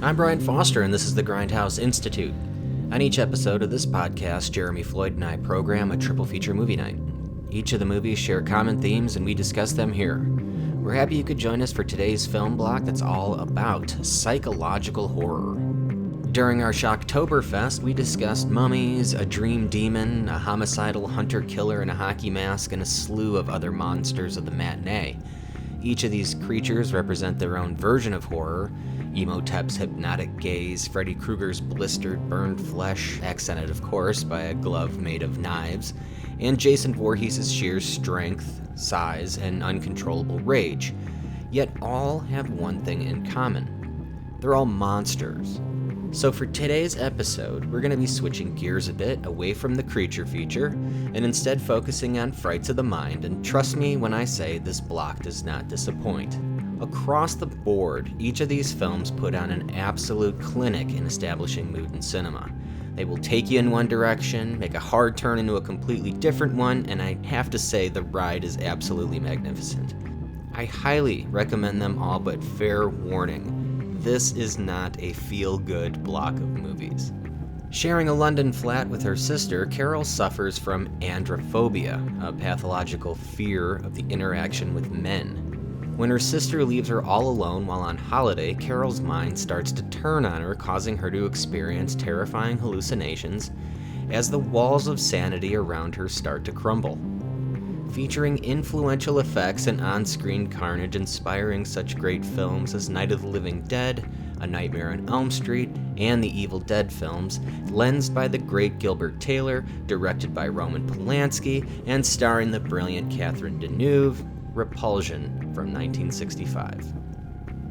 I'm Brian Foster, and this is the Grindhouse Institute. On each episode of this podcast, Jeremy Floyd and I program a triple feature movie night. Each of the movies share common themes, and we discuss them here. We're happy you could join us for today's film block that's all about psychological horror. During our Shocktoberfest, we discussed mummies, a dream demon, a homicidal hunter-killer in a hockey mask, and a slew of other monsters of the matinee. Each of these creatures represent their own version of horror. Emotep's hypnotic gaze, Freddy Krueger's blistered, burned flesh, accented of course by a glove made of knives, and Jason Voorhees' sheer strength, size, and uncontrollable rage. Yet all have one thing in common. They're all monsters. So for today's episode, we're going to be switching gears a bit away from the creature feature, and instead focusing on frights of the mind, and trust me when I say this block does not disappoint. Across the board, each of these films put on an absolute clinic in establishing mood in cinema. They will take you in one direction, make a hard turn into a completely different one, and I have to say the ride is absolutely magnificent. I highly recommend them all, but fair warning, this is not a feel-good block of movies. Sharing a London flat with her sister, Carol suffers from androphobia, a pathological fear of the interaction with men. When her sister leaves her all alone while on holiday, Carol's mind starts to turn on her, causing her to experience terrifying hallucinations as the walls of sanity around her start to crumble. Featuring influential effects and on-screen carnage inspiring such great films as Night of the Living Dead, A Nightmare on Elm Street, and the Evil Dead films, lensed by the great Gilbert Taylor, directed by Roman Polanski, and starring the brilliant Catherine Deneuve, Repulsion from 1965.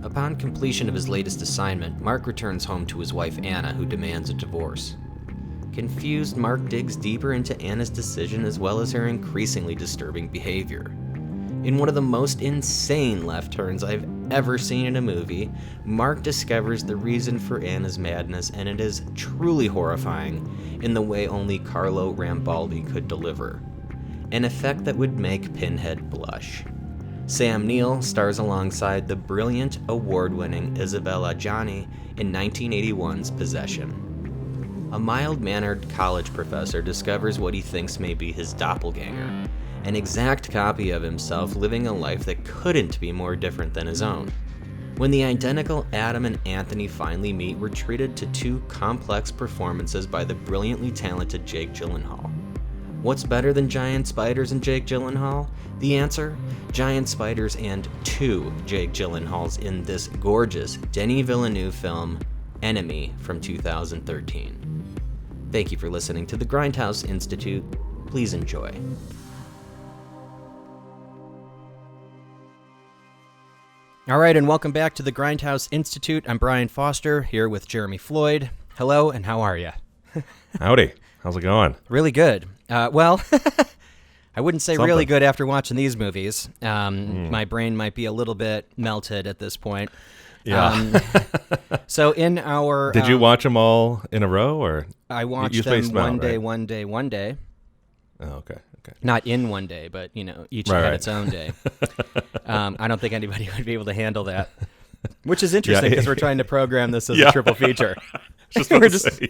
Upon completion of his latest assignment, Mark returns home to his wife Anna, who demands a divorce. Confused, Mark digs deeper into Anna's decision as well as her increasingly disturbing behavior. In one of the most insane left turns I've ever seen in a movie, Mark discovers the reason for Anna's madness, and it is truly horrifying in the way only Carlo Rambaldi could deliver. An effect that would make Pinhead blush. Sam Neill stars alongside the brilliant, award-winning Isabelle Adjani in 1981's Possession. A mild-mannered college professor discovers what he thinks may be his doppelganger, an exact copy of himself living a life that couldn't be more different than his own. When the identical Adam and Anthony finally meet, we're treated to two complex performances by the brilliantly talented Jake Gyllenhaal. What's better than giant spiders and Jake Gyllenhaal? The answer? Giant spiders and two Jake Gyllenhaals in this gorgeous Denis Villeneuve film, Enemy from 2013. Thank you for listening to the Grindhouse Institute. Please enjoy. All right, and welcome back to the Grindhouse Institute. I'm Brian Foster, here with Jeremy Floyd. Hello, and how are you? Howdy. How's it going? Really good. Well, I wouldn't say Something. really good after watching these movies. My brain might be a little bit melted at this point. Yeah. So in our... Did you watch them all in a row, or? I watched you them spaced one out, day, right? one day, one day. Oh, okay. Not in one day, but, each had its own day. I don't think anybody would be able to handle that, which is interesting because we're trying to program this as a triple feature. We're just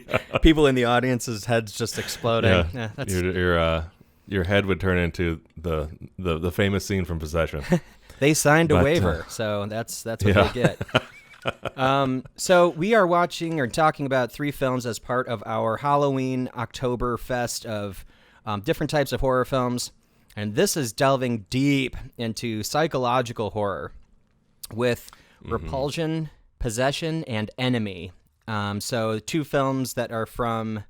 people in the audience's heads just exploding. Yeah. That's... Your head would turn into the famous scene from Possession. They signed a waiver, so that's what they get. So we are watching or talking about three films as part of our Halloween Oktoberfest of different types of horror films, and this is delving deep into psychological horror with Repulsion, Possession, and Enemy. So two films that are from,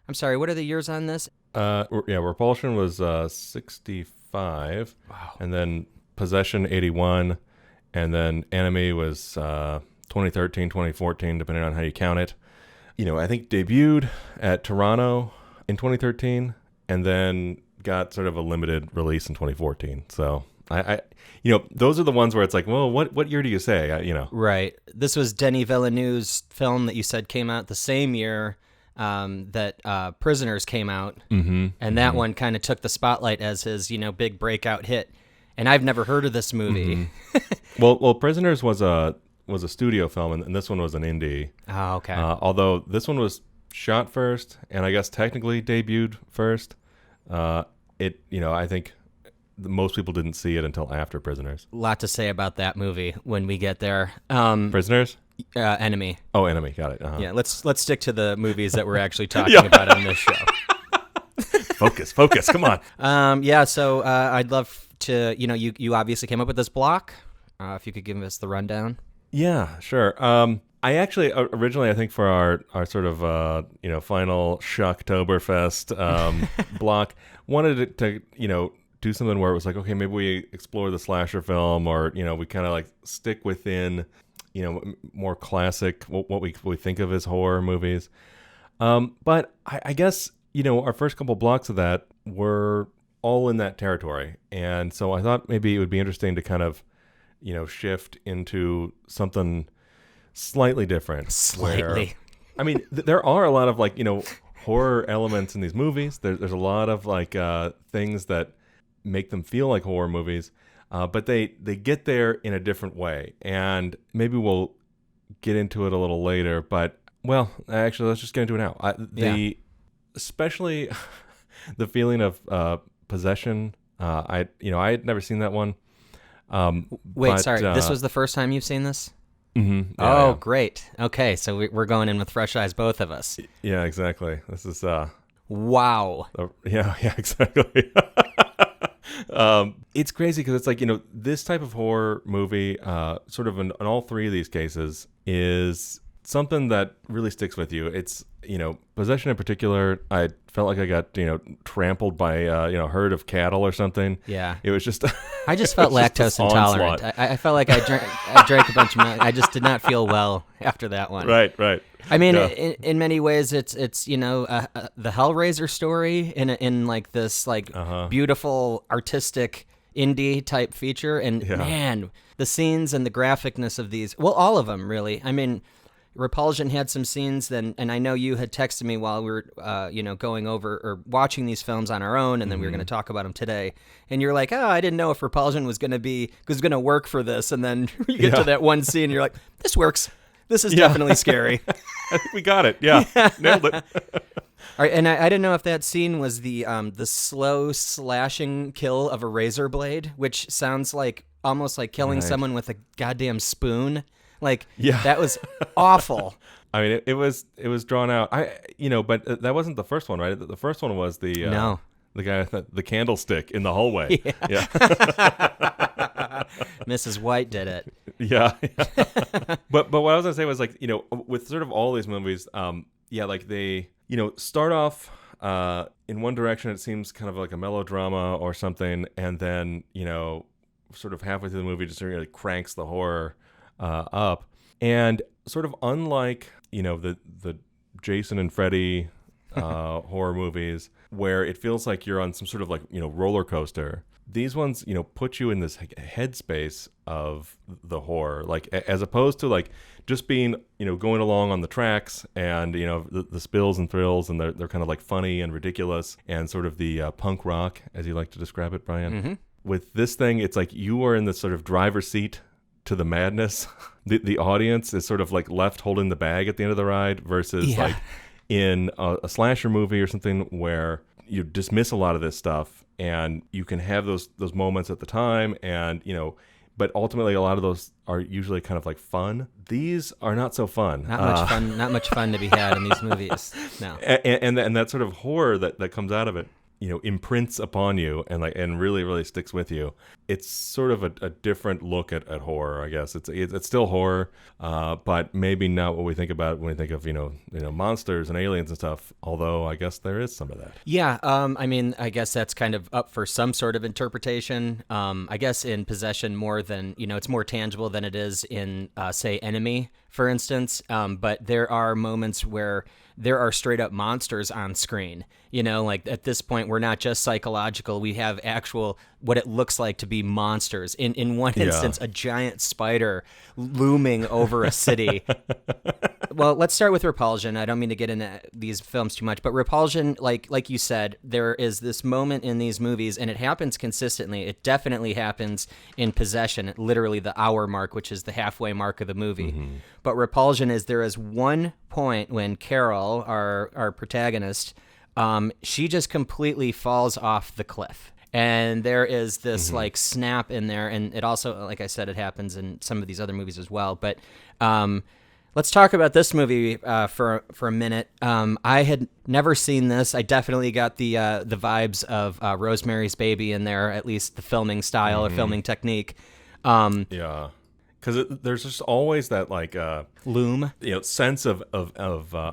I'm sorry, what are the years on this? Repulsion was 65. Wow. And then Possession 81, and then Enemy was 2013, 2014, depending on how you count it. I think debuted at Toronto in 2013, and then got sort of a limited release in 2014. So I those are the ones where it's like, well, what year do you say? Right. This was Denis Villeneuve's film that you said came out the same year that Prisoners came out, and that one kind of took the spotlight as his big breakout hit. And I've never heard of this movie. Well, Prisoners was a was a studio film, and this one was an indie. Oh, okay. Although this one was shot first, and I guess technically debuted first. I think most people didn't see it until after Prisoners. A lot to say about that movie when we get there. Prisoners? Enemy. Oh, Enemy. Got it. Uh-huh. Yeah, let's stick to the movies that we're actually talking about on this show. Focus. Come on. So I'd love to, you obviously came up with this block. If you could give us the rundown. Yeah, sure. I actually originally, I think for our sort of final Shocktoberfest block, wanted it to do something where it was like, okay, maybe we explore the slasher film, or we kind of like stick within more classic what we think of as horror movies. But I guess our first couple blocks of that were all in that territory, and so I thought maybe it would be interesting to kind of shift into something slightly different. Slightly. There are a lot of horror elements in these movies. There's a lot of things that make them feel like horror movies, but they get there in a different way. And maybe we'll get into it a little later. But actually, let's just get into it now. Especially the feeling of possession. I had never seen that one. Sorry. This was the first time you've seen this? Mm-hmm. Yeah. Great. Okay, so we're going in with fresh eyes, both of us. Yeah, exactly. This is wow. Yeah, exactly. It's crazy because it's like this type of horror movie, sort of in all three of these cases, is something that really sticks with you. It's possession in particular. I felt like I got trampled by a herd of cattle or something. Yeah, it was just. I just felt lactose intolerant. I felt like I drank a bunch of milk. I just did not feel well after that one. Right. I mean, in many ways, it's the Hellraiser story in like this beautiful artistic indie type feature, and man, the scenes and the graphicness of these. Well, all of them really. I mean. Repulsion had some scenes, and I know you had texted me while we were, going over or watching these films on our own, and then we were going to talk about them today. And you're like, I didn't know if Repulsion was going to work for this. And then you get to that one scene, and you're like, this works. This is definitely scary. I think we got it. Yeah, nailed it. All right, and I didn't know if that scene was the slow slashing kill of a razor blade, which sounds like almost like killing someone with a goddamn spoon. That was awful. I mean, it was drawn out. But that wasn't the first one, right? The first one was the guy with the candlestick in the hallway. Yeah. Mrs. White did it. Yeah. But what I was gonna say was with sort of all these movies, they start off in one direction. It seems kind of like a melodrama or something, and then sort of halfway through the movie just really cranks the horror up. And sort of unlike the Jason and Freddy horror movies, where it feels like you're on some sort of roller coaster, these ones put you in this headspace of the horror, as opposed to just being going along on the tracks, and the spills and thrills, and they're kind of funny and ridiculous, and sort of the punk rock, as you like to describe it, Brian. Mm-hmm. With this thing, it's like you are in the sort of driver's seat to the madness. The audience is sort of left holding the bag at the end of the ride, versus in a slasher movie or something where you dismiss a lot of this stuff, and you can have those moments at the time, and but ultimately a lot of those are usually kind of fun. These are not so fun. Not much fun to be had in these movies. No. And that sort of horror that comes out of it imprints upon you, and really, really sticks with you. It's sort of a different look at horror, I guess. It's still horror, but maybe not what we think about when we think of monsters and aliens and stuff. Although I guess there is some of that. Yeah, I mean, I guess that's kind of up for some sort of interpretation. I guess in Possession more than it's more tangible than it is in say Enemy, for instance. But there are moments where there are straight up monsters on screen. At this point, we're not just psychological. We have actual, what it looks like to be monsters. In one instance, a giant spider looming over a city. Well, let's start with Repulsion. I don't mean to get into these films too much, but Repulsion, like you said, there is this moment in these movies, and it happens consistently. It definitely happens in Possession, at literally the hour mark, which is the halfway mark of the movie. Mm-hmm. But Repulsion there is one point when Carol, our protagonist, she just completely falls off the cliff. And there is this like snap in there, and it also, like I said, it happens in some of these other movies as well. But let's talk about this movie for a minute. I had never seen this. I definitely got the vibes of Rosemary's Baby in there, at least the filming style or filming technique. Yeah. Because there's just always that like loom, sense of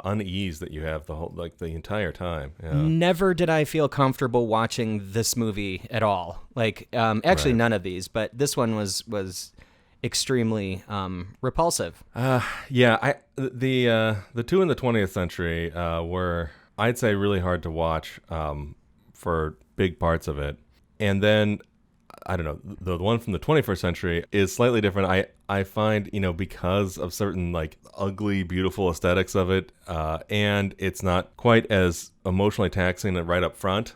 unease that you have the entire time. Yeah. Never did I feel comfortable watching this movie at all. Like actually, none of these, but this one was extremely repulsive. Yeah, the two in the 20th century were, I'd say, really hard to watch for big parts of it, and then. I don't know, the one from the 21st century is slightly different. I find, because of certain like ugly, beautiful aesthetics of it, and it's not quite as emotionally taxing right up front,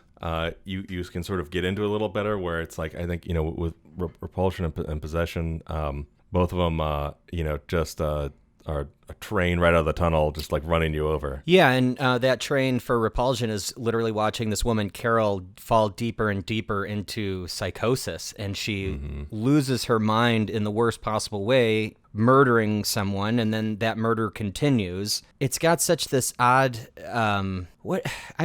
you can sort of get into it a little better, where it's like, I think, with Repulsion and Possession, both of them, just are a train right out of the tunnel, just like running you over. Yeah, and that train for Repulsion is literally watching this woman, Carol, fall deeper and deeper into psychosis, and she loses her mind in the worst possible way, murdering someone, and then that murder continues. It's got such this odd, I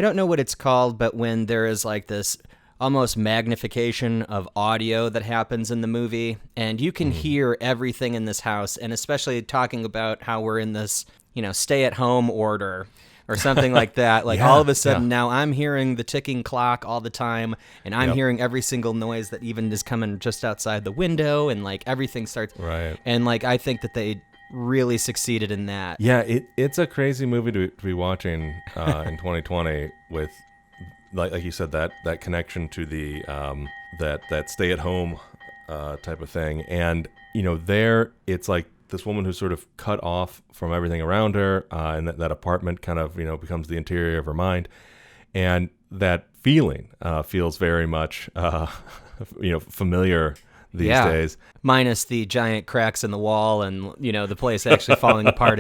don't know what it's called, but when there is like this almost magnification of audio that happens in the movie, and you can hear everything in this house, and especially talking about how we're in this, stay-at-home order or something like that. Like all of a sudden now I'm hearing the ticking clock all the time, and I'm hearing every single noise that even is coming just outside the window, and like everything starts. Right. And like I think that they really succeeded in that. Yeah, it's a crazy movie to be watching in 2020 with. Like you said, that connection to the that stay at home type of thing, and there it's like this woman who's sort of cut off from everything around her, and that apartment kind of becomes the interior of her mind, and that feeling feels very much familiar these days. Minus the giant cracks in the wall and, the place actually falling apart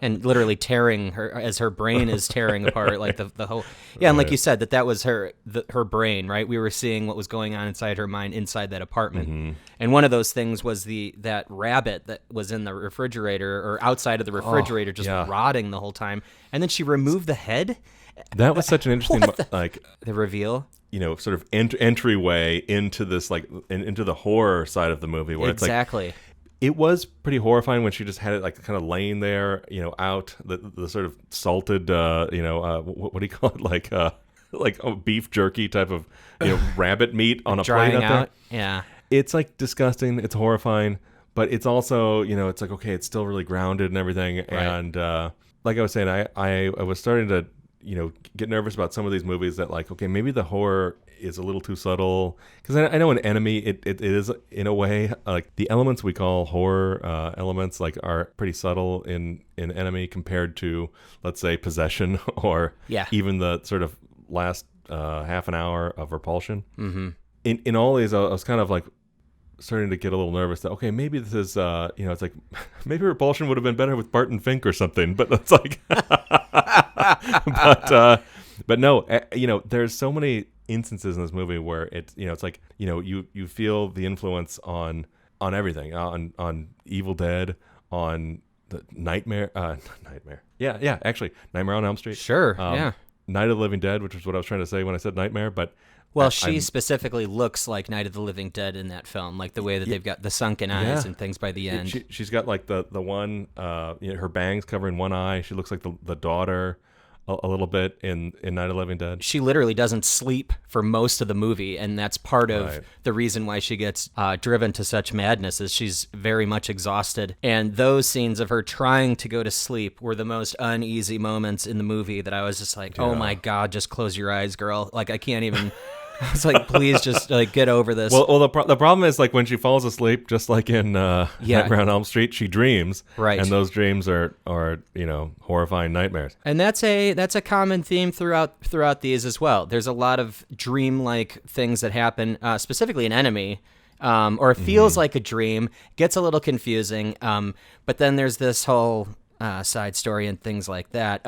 and literally tearing her as her brain is tearing apart, like the whole... Yeah, and like you said, that was her brain, right? We were seeing what was going on inside her mind inside that apartment. Mm-hmm. And one of those things was that rabbit that was in the refrigerator or outside of the refrigerator rotting the whole time. And then she removed the head. That was such an interesting... the reveal? Sort of entryway into this, like, into the horror side of the movie, where exactly. It's like, it was pretty horrifying when she just had it like kind of laying there, out the sort of salted, what do you call it, like a beef jerky type of, rabbit meat on a plate out there. Yeah, it's like disgusting. It's horrifying, but it's also, it's like, okay, it's still really grounded and everything. Right. And like I was saying, I was starting to. Get nervous about some of these movies that, like, okay, maybe the horror is a little too subtle, because I know in Enemy it is in a way, like the elements we call horror elements like are pretty subtle in Enemy compared to, let's say, Possession or even the sort of last half an hour of Repulsion. Mm-hmm. In all these, I was kind of like starting to get a little nervous that, okay, maybe this is it's like maybe Repulsion would have been better with Barton Fink or something, but it's like but no, there's so many instances in this movie where it's it's like you feel the influence on everything, on Evil Dead, on the Nightmare actually Nightmare on Elm Street, Night of the Living Dead, which is what I was trying to say when I said Nightmare, but well, she specifically looks like Night of the Living Dead in that film, like the way that they've got the sunken eyes and things by the end. She's got like the one, her bangs covering one eye. She looks like the daughter a little bit in Night of the Living Dead. She literally doesn't sleep for most of the movie, and that's part of the reason why she gets driven to such madness, is she's very much exhausted. And those scenes of her trying to go to sleep were the most uneasy moments in the movie that I was just like, oh my God, just close your eyes, girl. Like, I can't even... I was like, please just like get over this. Well, the problem is like when she falls asleep, just like in Nightmare on Elm Street, she dreams, right? And those dreams are horrifying nightmares. And that's a common theme throughout these as well. There's a lot of dream-like things that happen, specifically in Enemy, or it feels like a dream. Gets a little confusing, but then there's this whole side story and things like that.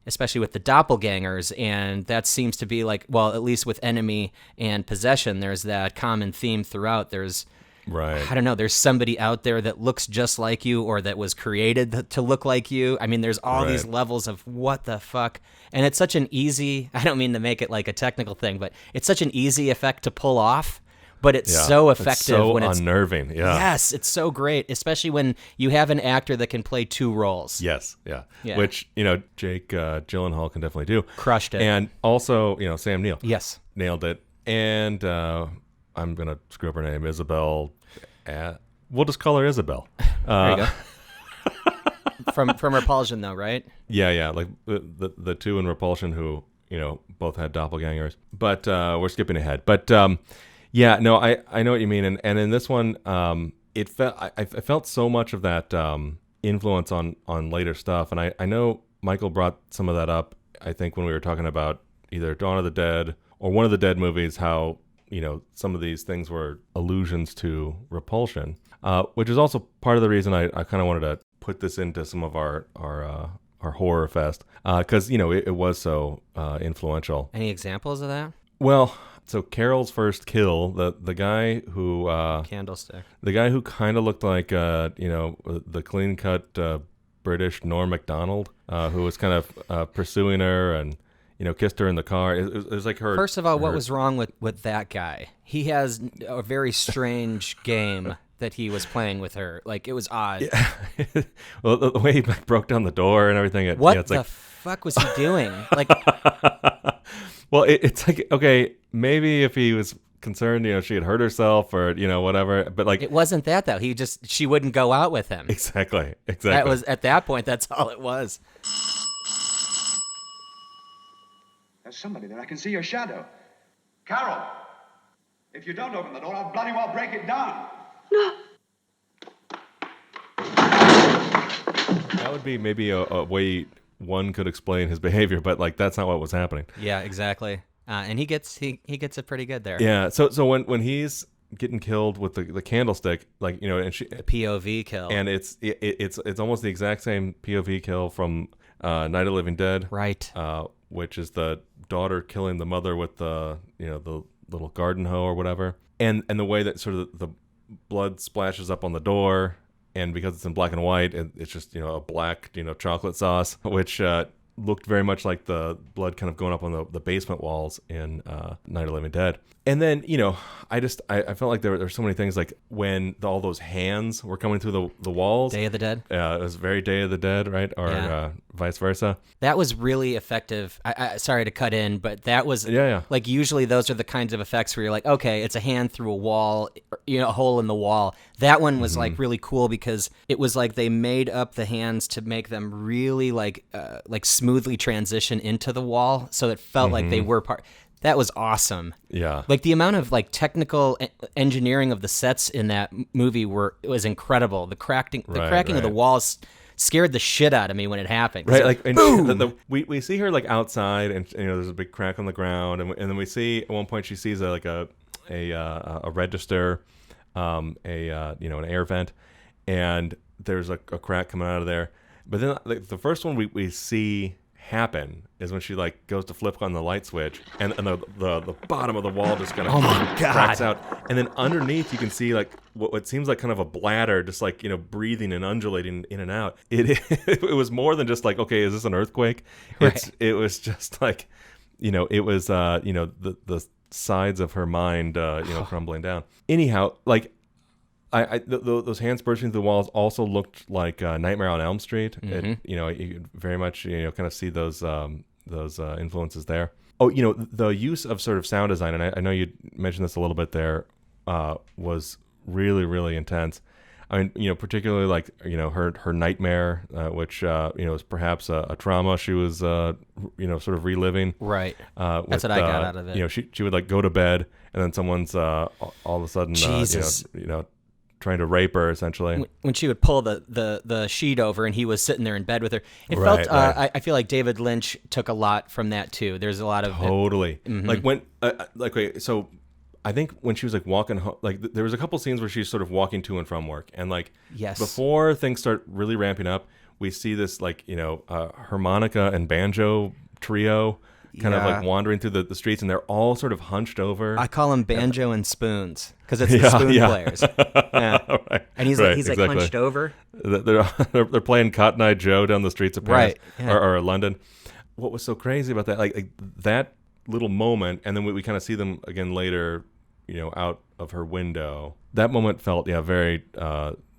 Especially with the doppelgangers, and that seems to be like, well, at least with Enemy and Possession, there's that common theme throughout. There's, right. I don't know, there's somebody out there that looks just like you or that was created to look like you. I mean, there's all these levels of what the fuck, and it's such an easy, I don't mean to make it like a technical thing, but it's such an easy effect to pull off. But it's so effective. It's so when it's unnerving. Yeah. Yes, it's so great, especially when you have an actor that can play two roles. Yes, yeah. Which, Jake Gyllenhaal can definitely do. Crushed it. And also, Sam Neill. Yes. Nailed it. And I'm going to screw up her name, Isabel. We'll just call her Isabel. There you go. From Repulsion, though, right? Yeah. Like the two in Repulsion who, both had doppelgangers. But we're skipping ahead. But... yeah, no, I know what you mean, and in this one, it felt I felt so much of that influence on later stuff, and I know Michael brought some of that up. I think when we were talking about either Dawn of the Dead or one of the Dead movies, how some of these things were allusions to Repulsion, which is also part of the reason I kind of wanted to put this into some of our horror fest, because it was so influential. Any examples of that? Well. So Carol's first kill, the guy who Candlestick, the guy who kind of looked like the clean cut British Norm Macdonald, who was kind of pursuing her and kissed her in the car. It was like her. First of all, what was wrong with that guy? He has a very strange game that he was playing with her. Like, it was odd. Yeah. Well, the way he broke down the door and everything. What the fuck was he doing? Like. Well, it's like, okay, maybe if he was concerned, she had hurt herself or, whatever, but like... It wasn't that, though. She wouldn't go out with him. Exactly. That was, at that point, that's all it was. There's somebody there. I can see your shadow. Carol! If you don't open the door, I'll bloody well break it down. No. That would be maybe a way... one could explain his behavior, but like that's not what was happening. Yeah, exactly. And he gets it pretty good there. Yeah. So when he's getting killed with the candlestick, like and she POV kill, and it's almost the exact same POV kill from Night of the Living Dead, right? Which is the daughter killing the mother with the the little garden hoe or whatever, and the way that sort of the blood splashes up on the door. And because it's in black and white, it's just, a black, chocolate sauce, which looked very much like the blood kind of going up on the basement walls in Night of the Living Dead. And then, I felt like there were so many things, like when all those hands were coming through the walls. Day of the Dead? It was very Day of the Dead, right? Or vice versa. That was really effective. I sorry to cut in, but that was, like, usually those are the kinds of effects where you're like, okay, it's a hand through a wall, a hole in the wall. That one was, like, really cool because it was like they made up the hands to make them really, like smoothly transition into the wall, so it felt like they were part... That was awesome. Yeah. Like the amount of like technical engineering of the sets in that movie was incredible. The cracking of the walls scared the shit out of me when it happened. Right. Like, boom! We see her like outside and there's a big crack on the ground and then we see at one point she sees a register, an air vent, and there's a crack coming out of there. But then like, the first one we see happen is when she like goes to flip on the light switch and the bottom of the wall just kind of cracks out, and then underneath you can see like what seems like kind of a bladder just like breathing and undulating in and out. It was more than just like, okay, is this an earthquake? Right. It was just like it was the sides of her mind crumbling down. Anyhow, like those hands bursting through the walls also looked like Nightmare on Elm Street. Mm-hmm. You could very much kind of see those influences there. Oh, the use of sort of sound design, and I know you mentioned this a little bit there, was really, really intense. I mean, particularly like, her nightmare, which, is perhaps a trauma she was, sort of reliving. Right. That's what I got out of it. She would like go to bed and then someone's all of a sudden, Jesus. trying to rape her essentially. When she would pull the sheet over and he was sitting there in bed with her. It Right, felt, right. I feel like David Lynch took a lot from that too. There's a lot of Totally. Mm-hmm. Like when, wait, so I think when she was like walking home, like there was a couple scenes where she's sort of walking to and from work, and like Yes. before things start really ramping up, we see this like harmonica and banjo trio kind of like wandering through the streets, and they're all sort of hunched over. I call them banjo and spoons because it's the spoon players. Yeah. Right, And he's right, like exactly. hunched over. They're playing Cotton Eye Joe down the streets of Paris, Right, yeah. or London. What was so crazy about that, like that little moment, and then we kind of see them again later, out of her window. That moment felt very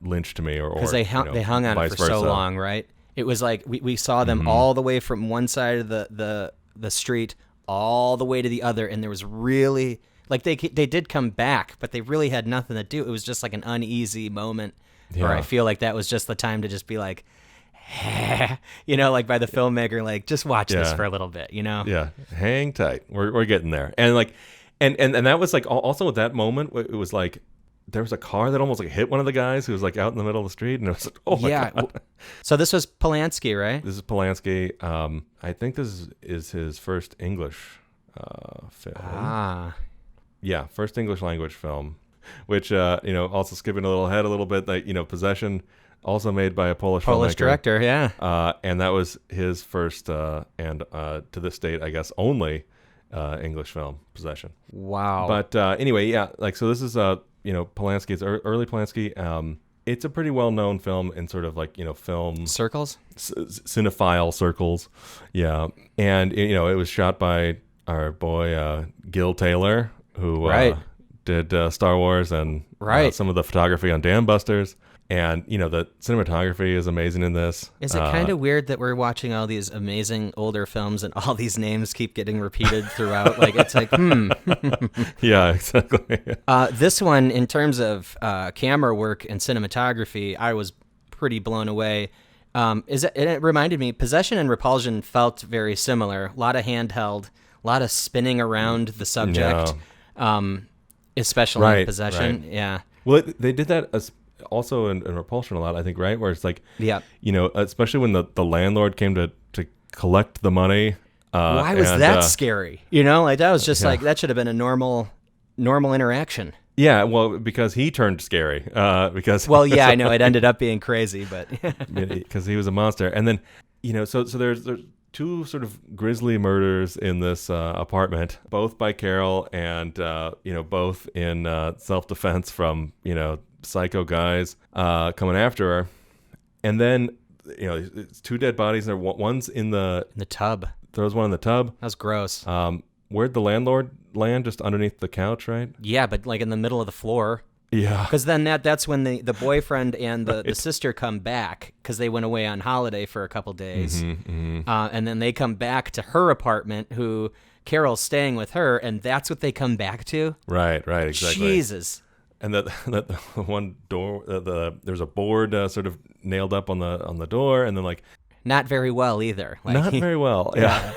Lynch to me, or Because they hung on it vice for so versa. long, right? It was like we saw them Mm-hmm. all the way from one side of the street all the way to the other, and there was really like they did come back, but they really had nothing to do. It was just like an uneasy moment where I feel like that was just the time to just be like, like by the filmmaker, like just watch this for a little bit, Yeah, hang tight. We're getting there, and like, and that was like also at that moment, it was like there was a car that almost like hit one of the guys who was like out in the middle of the street, and it was like, oh my god. So this was Polanski, right? This is Polanski. I think this is his first English film. Yeah, first English language film, which also skipping a little ahead a little bit, like Possession, also made by a Polish filmmaker. director, yeah. And that was his first and to this date, I guess, only English film, Possession. Wow. But anyway, yeah, like so this is Polanski. It's early Polanski. It's a pretty well-known film in sort of like film Circles? cinephile circles, yeah. And it was shot by our boy Gil Taylor, who did Star Wars and some of the photography on Dam Busters. And the cinematography is amazing in this. Is it kind of weird that we're watching all these amazing older films and all these names keep getting repeated throughout? Like it's like, Yeah, exactly. This one, in terms of camera work and cinematography, I was pretty blown away. It reminded me, Possession and Repulsion felt very similar. A lot of handheld, a lot of spinning around the subject, especially in Possession. Right. Yeah. Well, they did that also in Repulsion a lot, I think, right? Where it's like, especially when the landlord came to collect the money. Why was that scary? Like that was just like, that should have been a normal interaction. Yeah, well, because he turned scary. Because Well, yeah, I know it ended up being crazy, but because he was a monster. And then, so there's two sort of grisly murders in this apartment, both by Carol and both in self-defense from psycho guys coming after her. And then it's two dead bodies there. One's in the tub. Throws one in the tub. That was gross. Where'd the landlord land? Just underneath the couch, right? Yeah, but like in the middle of the floor. Yeah. Because then that's when the boyfriend and the sister come back because they went away on holiday for a couple days. And then they come back to her apartment, who Carol's staying with her, and that's what they come back to. Right, exactly. Jesus. And that one door, there's a board sort of nailed up on the door, and then like not very well either. Like, not very well. Yeah.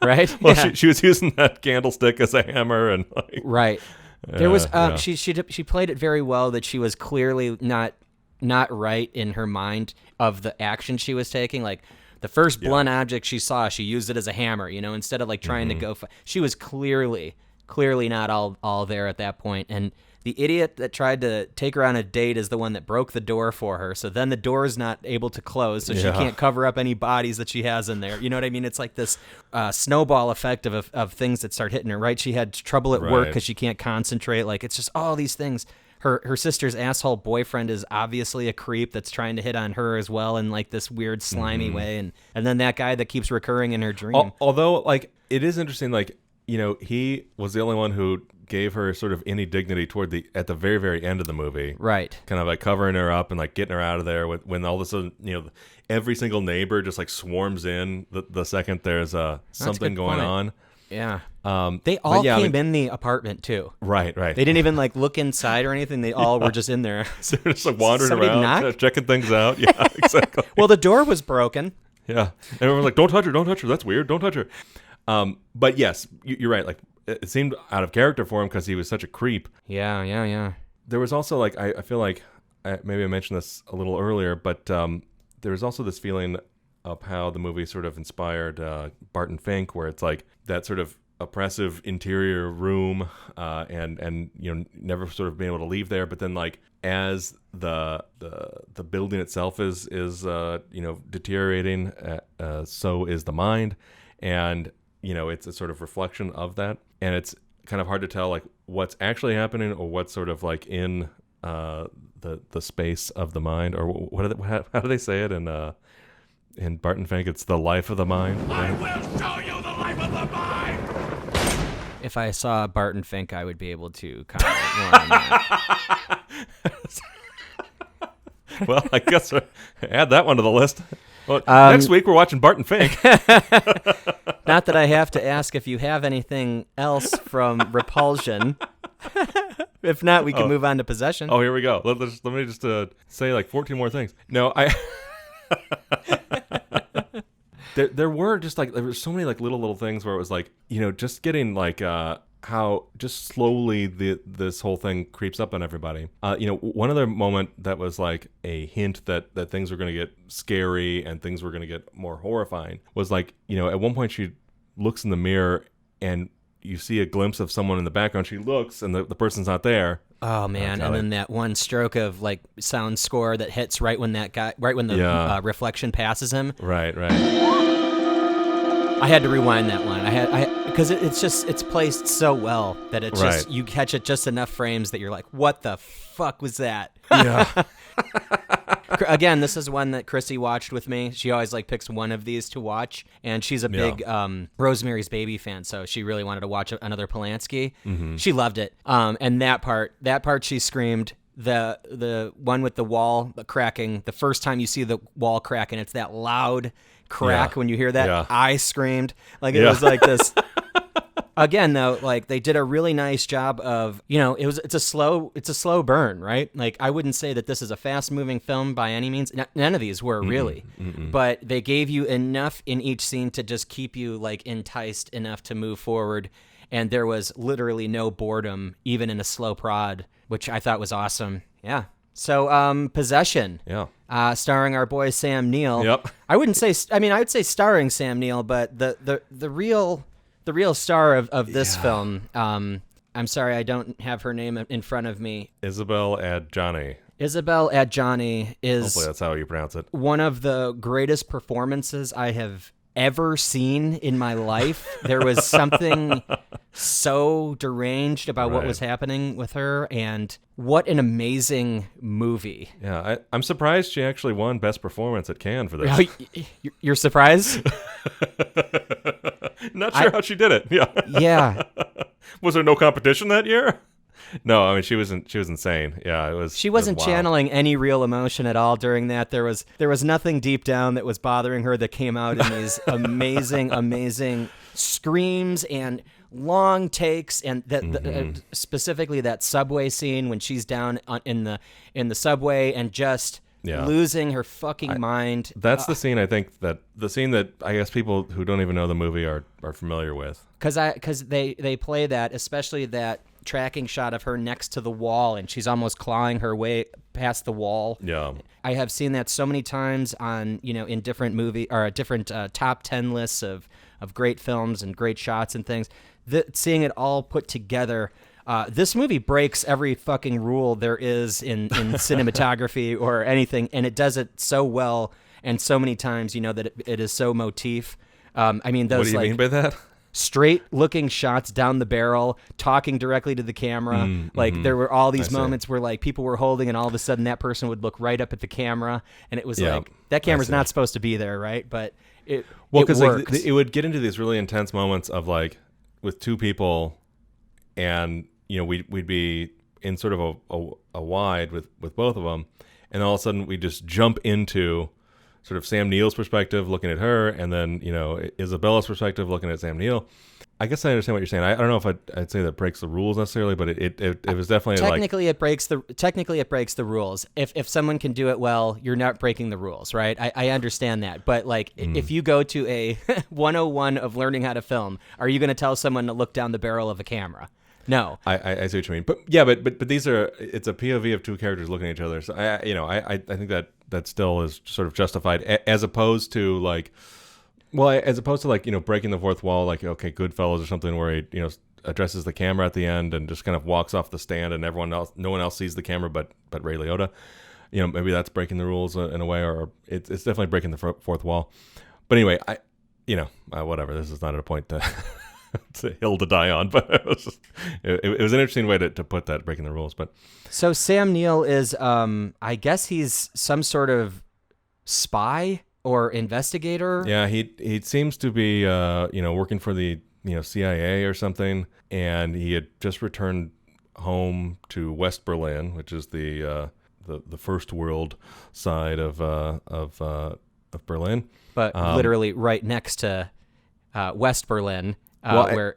Right. Well, she was using that candlestick as a hammer, and like right. There was she played it very well. That she was clearly not right in her mind of the action she was taking. Like the first blunt object she saw, she used it as a hammer. Instead of like trying to go. She was clearly not all there at that point. And the idiot that tried to take her on a date is the one that broke the door for her. So then the door is not able to close, so she can't cover up any bodies that she has in there. You know what I mean? It's like this snowball effect of things that start hitting her, right? She had trouble at work because she can't concentrate. Like, it's just all these things. Her sister's asshole boyfriend is obviously a creep that's trying to hit on her as well in like this weird slimy way. And then that guy that keeps recurring in her dream. Although, like, it is interesting, like, he was the only one who gave her sort of any dignity at the very, very end of the movie. Right. Kind of like covering her up and like getting her out of there when all of a sudden, every single neighbor just like swarms in the second there's something going on. Yeah. They They all came in the apartment too. Right. They didn't even like look inside or anything. They all were just in there. So they're just like wandering Somebody around, knock? checking things out. Yeah, exactly. Well, the door was broken. Yeah. And everyone's like, don't touch her. That's weird. Don't touch her. But yes, you're right. Like, it seemed out of character for him because he was such a creep. Yeah. There was also like, I feel like, maybe I mentioned this a little earlier, but there was also this feeling of how the movie sort of inspired Barton Fink, where it's like that sort of oppressive interior room, and never sort of being able to leave there. But then like as the building itself is deteriorating, so is the mind, and it's a sort of reflection of that, and it's kind of hard to tell like what's actually happening or what's sort of like in the space of the mind, or how do they say it in Barton Fink? It's the life of the mind. I will show you the life of the mind! If I saw Barton Fink, I would be able to comment more on that. Well, I guess add that one to the list. Well, next week we're watching Barton Fink. Not that I have to ask if you have anything else from Repulsion. If not, we can move on to Possession. Oh, here we go. Let me just say like 14 more things. No, there were just like, there were so many like little things where it was like, just getting like how just slowly this whole thing creeps up on everybody. One other moment that was like a hint that things were going to get scary and things were going to get more horrifying was like, at one point she looks in the mirror and you see a glimpse of someone in the background. She looks and the person's not there. Oh man! And then that one stroke of like sound score that hits right when the reflection passes him. Right. I had to rewind that one. Because it's placed so well that it just you catch it just enough frames that you're like, what the fuck was that? Yeah. Again, this is one that Chrissy watched with me. She always like picks one of these to watch, and she's a big Rosemary's Baby fan, so she really wanted to watch another Polanski. Mm-hmm. She loved it. And that part she screamed. The one with the wall cracking, the first time you see the wall crack, and it's that loud crack when you hear that. Yeah. I screamed like it was like this. Again, though, like they did a really nice job of, it's a slow burn, right? Like I wouldn't say that this is a fast moving film by any means. None of these were really, but they gave you enough in each scene to just keep you like enticed enough to move forward. And there was literally no boredom, even in a slow prod, which I thought was awesome. Yeah. So, Possession. Yeah. Starring our boy Sam Neill. Yep. I would say starring Sam Neill, but the real star of this film, I'm sorry, I don't have her name in front of me. Isabel Adjani. Isabel Adjani is... Hopefully that's how you pronounce it. One of the greatest performances I have ever seen in my life. There was something so deranged about what was happening with her, and what an amazing movie. Yeah, I'm surprised she actually won Best Performance at Cannes for this. You're surprised? Not sure how she did it. Yeah. Yeah. Was there no competition that year? No, I mean she was insane. Yeah, it was. She wasn't wild. channeling any real emotion at all during that. There was nothing deep down that was bothering her that came out in these amazing screams and long takes, and specifically that subway scene when she's down in the subway and just losing her fucking mind. That's the scene I think that I guess people who don't even know the movie are familiar with. Because they play that, especially that tracking shot of her next to the wall and she's almost clawing her way past the wall. Yeah. I have seen that so many times on, in different different top 10 lists of great films and great shots and things. Seeing it all put together, this movie breaks every fucking rule there is in cinematography or anything, and it does it so well and so many times, that it is so motif. Those what do you mean by that? Straight looking shots down the barrel, talking directly to the camera. There were all these moments where like people were holding and all of a sudden that person would look right up at the camera, and it was like, that camera's not supposed to be there, right? But it works. Like, it would get into these really intense moments of like with two people, and we'd be in sort of a wide with both of them, and all of a sudden we just jump into sort of Sam Neill's perspective looking at her, and then Isabella's perspective looking at Sam Neill, I guess I understand what you're saying. I don't know if I'd say that breaks the rules necessarily, but it was definitely technically it breaks the rules. If someone can do it well, you're not breaking the rules, right? I understand that, but like if you go to a 101 of learning how to film, are you going to tell someone to look down the barrel of a camera? No. I see what you mean, but yeah, but these are, it's a POV of two characters looking at each other. So I think that still is sort of justified, as opposed to like. Well, as opposed to like, breaking the fourth wall, like, okay, Goodfellas or something where he, addresses the camera at the end and just kind of walks off the stand and no one else sees the camera but Ray Liotta. Maybe that's breaking the rules in a way, or it's definitely breaking the fourth wall. But anyway, whatever. This is not a point to, to hill to die on, but it was an interesting way to put that, breaking the rules. But so Sam Neill is, I guess he's some sort of spy or investigator. Yeah, he seems to be working for the CIA or something, and he had just returned home to West Berlin, which is the first world side of Berlin, but literally right next to West Berlin, where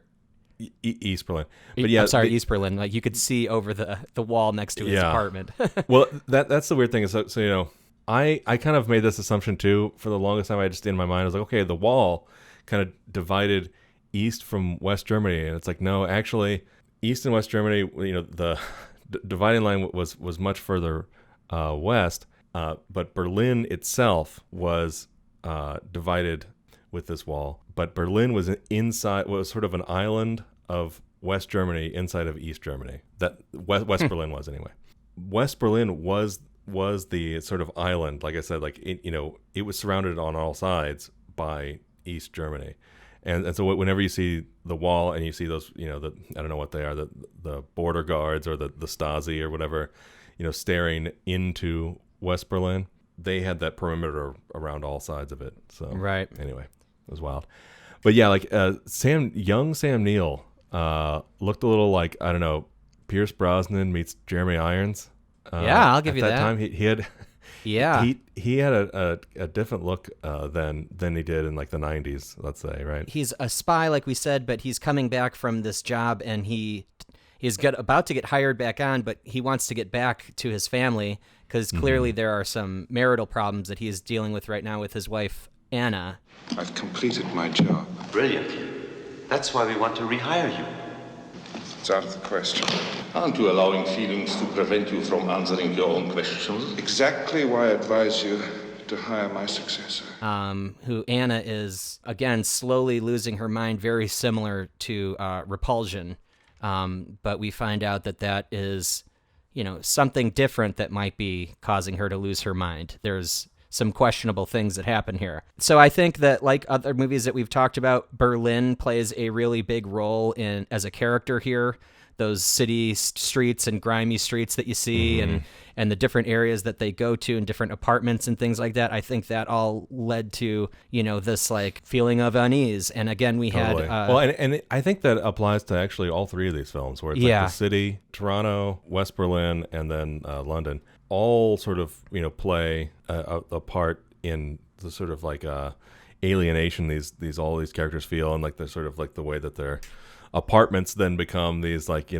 East Berlin. But yeah, I'm sorry, East Berlin. Like you could see over the wall next to his apartment. Well, that's the weird thing is so I kind of made this assumption too. For the longest time, I just in my mind I was like, okay, the wall kind of divided East from West Germany, and it's like, no, actually, East and West Germany, the dividing line was much further west, but Berlin itself was divided with this wall. But Berlin was sort of an island of West Germany inside of East Germany. That West Berlin was anyway. West Berlin was the sort of island, like I said, like it was surrounded on all sides by East Germany, and so whenever you see the wall and you see those, I don't know what they are, the border guards or the Stasi or whatever, staring into West Berlin, they had that perimeter around all sides of it. So right. Anyway, it was wild, but yeah, like Sam Neill looked a little like, I don't know, Pierce Brosnan meets Jeremy Irons. Yeah, I'll give you that. At that time, he had, yeah, he had a different look than he did in like the 90s, let's say, right? He's a spy, like we said, but he's coming back from this job, and he's about to get hired back on, but he wants to get back to his family because clearly there are some marital problems that he is dealing with right now with his wife Anna. I've completed my job. Brilliant. That's why we want to rehire you. It's out of the question. Aren't you allowing feelings to prevent you from answering your own questions? Exactly why I advise you to hire my successor. Who Anna is, again, slowly losing her mind, very similar to Repulsion. But we find out that is, something different that might be causing her to lose her mind. There's some questionable things that happen here. So I think that, like other movies that we've talked about, Berlin plays a really big role as a character here. Those city streets and grimy streets that you see, and the different areas that they go to and different apartments and things like that. I think that all led to, this like feeling of unease. And again, we totally. had... and I think that applies to actually all three of these films, where it's like the city, Toronto, West Berlin, and then London, all sort of, play a part in the sort of like alienation all these characters feel, and like the sort of like the way that their apartments then become these like,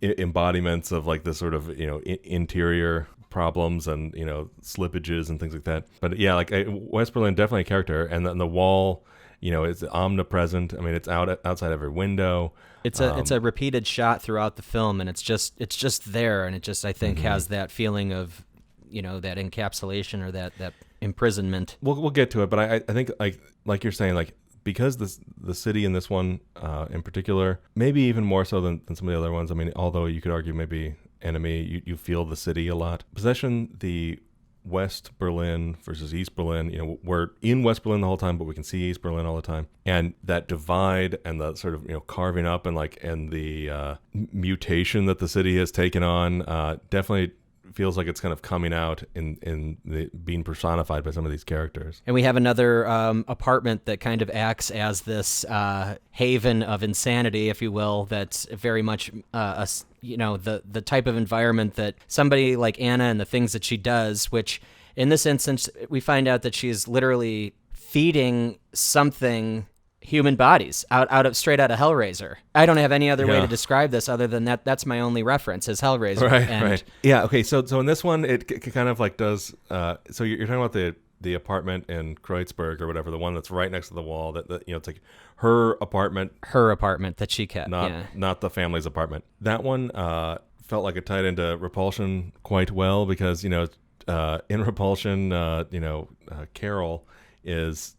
embodiments of like the sort of, interior problems and, slippages and things like that. But yeah, like West Berlin, definitely a character. And then the wall, it's omnipresent. I mean, it's outside every window. It's a repeated shot throughout the film, and it's just there, and it just, I think, has that feeling of, that encapsulation or that imprisonment. We'll get to it, but I think like you're saying, like, because the city in this one in particular, maybe even more so than some of the other ones. I mean, although you could argue maybe Enemy, you feel the city a lot. Possession, the West Berlin versus East Berlin, we're in West Berlin the whole time, but we can see East Berlin all the time. And that divide and the sort of, carving up and the mutation that the city has taken on definitely feels like it's kind of coming out in the being personified by some of these characters. And we have another apartment that kind of acts as this haven of insanity, if you will, that's very much the type of environment that somebody like Anna and the things that she does, which in this instance we find out that she's literally feeding something human bodies straight out of Hellraiser. I don't have any other way Yeah. to describe this other than that. That's my only reference is Hellraiser. Right. Yeah. Okay. So in this one, it kind of like does. So you're talking about the apartment in Kreuzberg or whatever, the one that's right next to the wall. That it's like her apartment. Her apartment that she kept. Not the family's apartment. That one felt like it tied into Repulsion quite well because in Repulsion, Carol is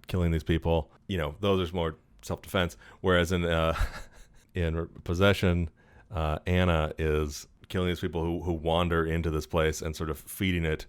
killing these people. Those are more self-defense. Whereas in Possession, Anna is killing these people who wander into this place and sort of feeding it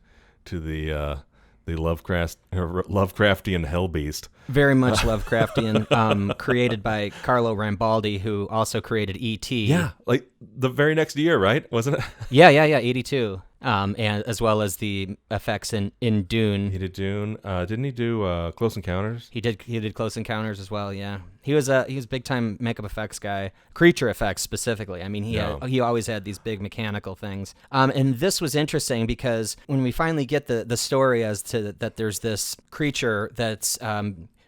to the Lovecraftian hell beast. Very much Lovecraftian, created by Carlo Rambaldi, who also created E.T. Yeah, like the very next year, right? Wasn't it? Yeah, 82. And as well as the effects in Dune. He did Dune. Didn't he do Close Encounters? He did Close Encounters as well. Yeah, he was a big time makeup effects guy, creature effects specifically. I mean, he always had these big mechanical things. And this was interesting because when we finally get the story as to that, there's this creature that's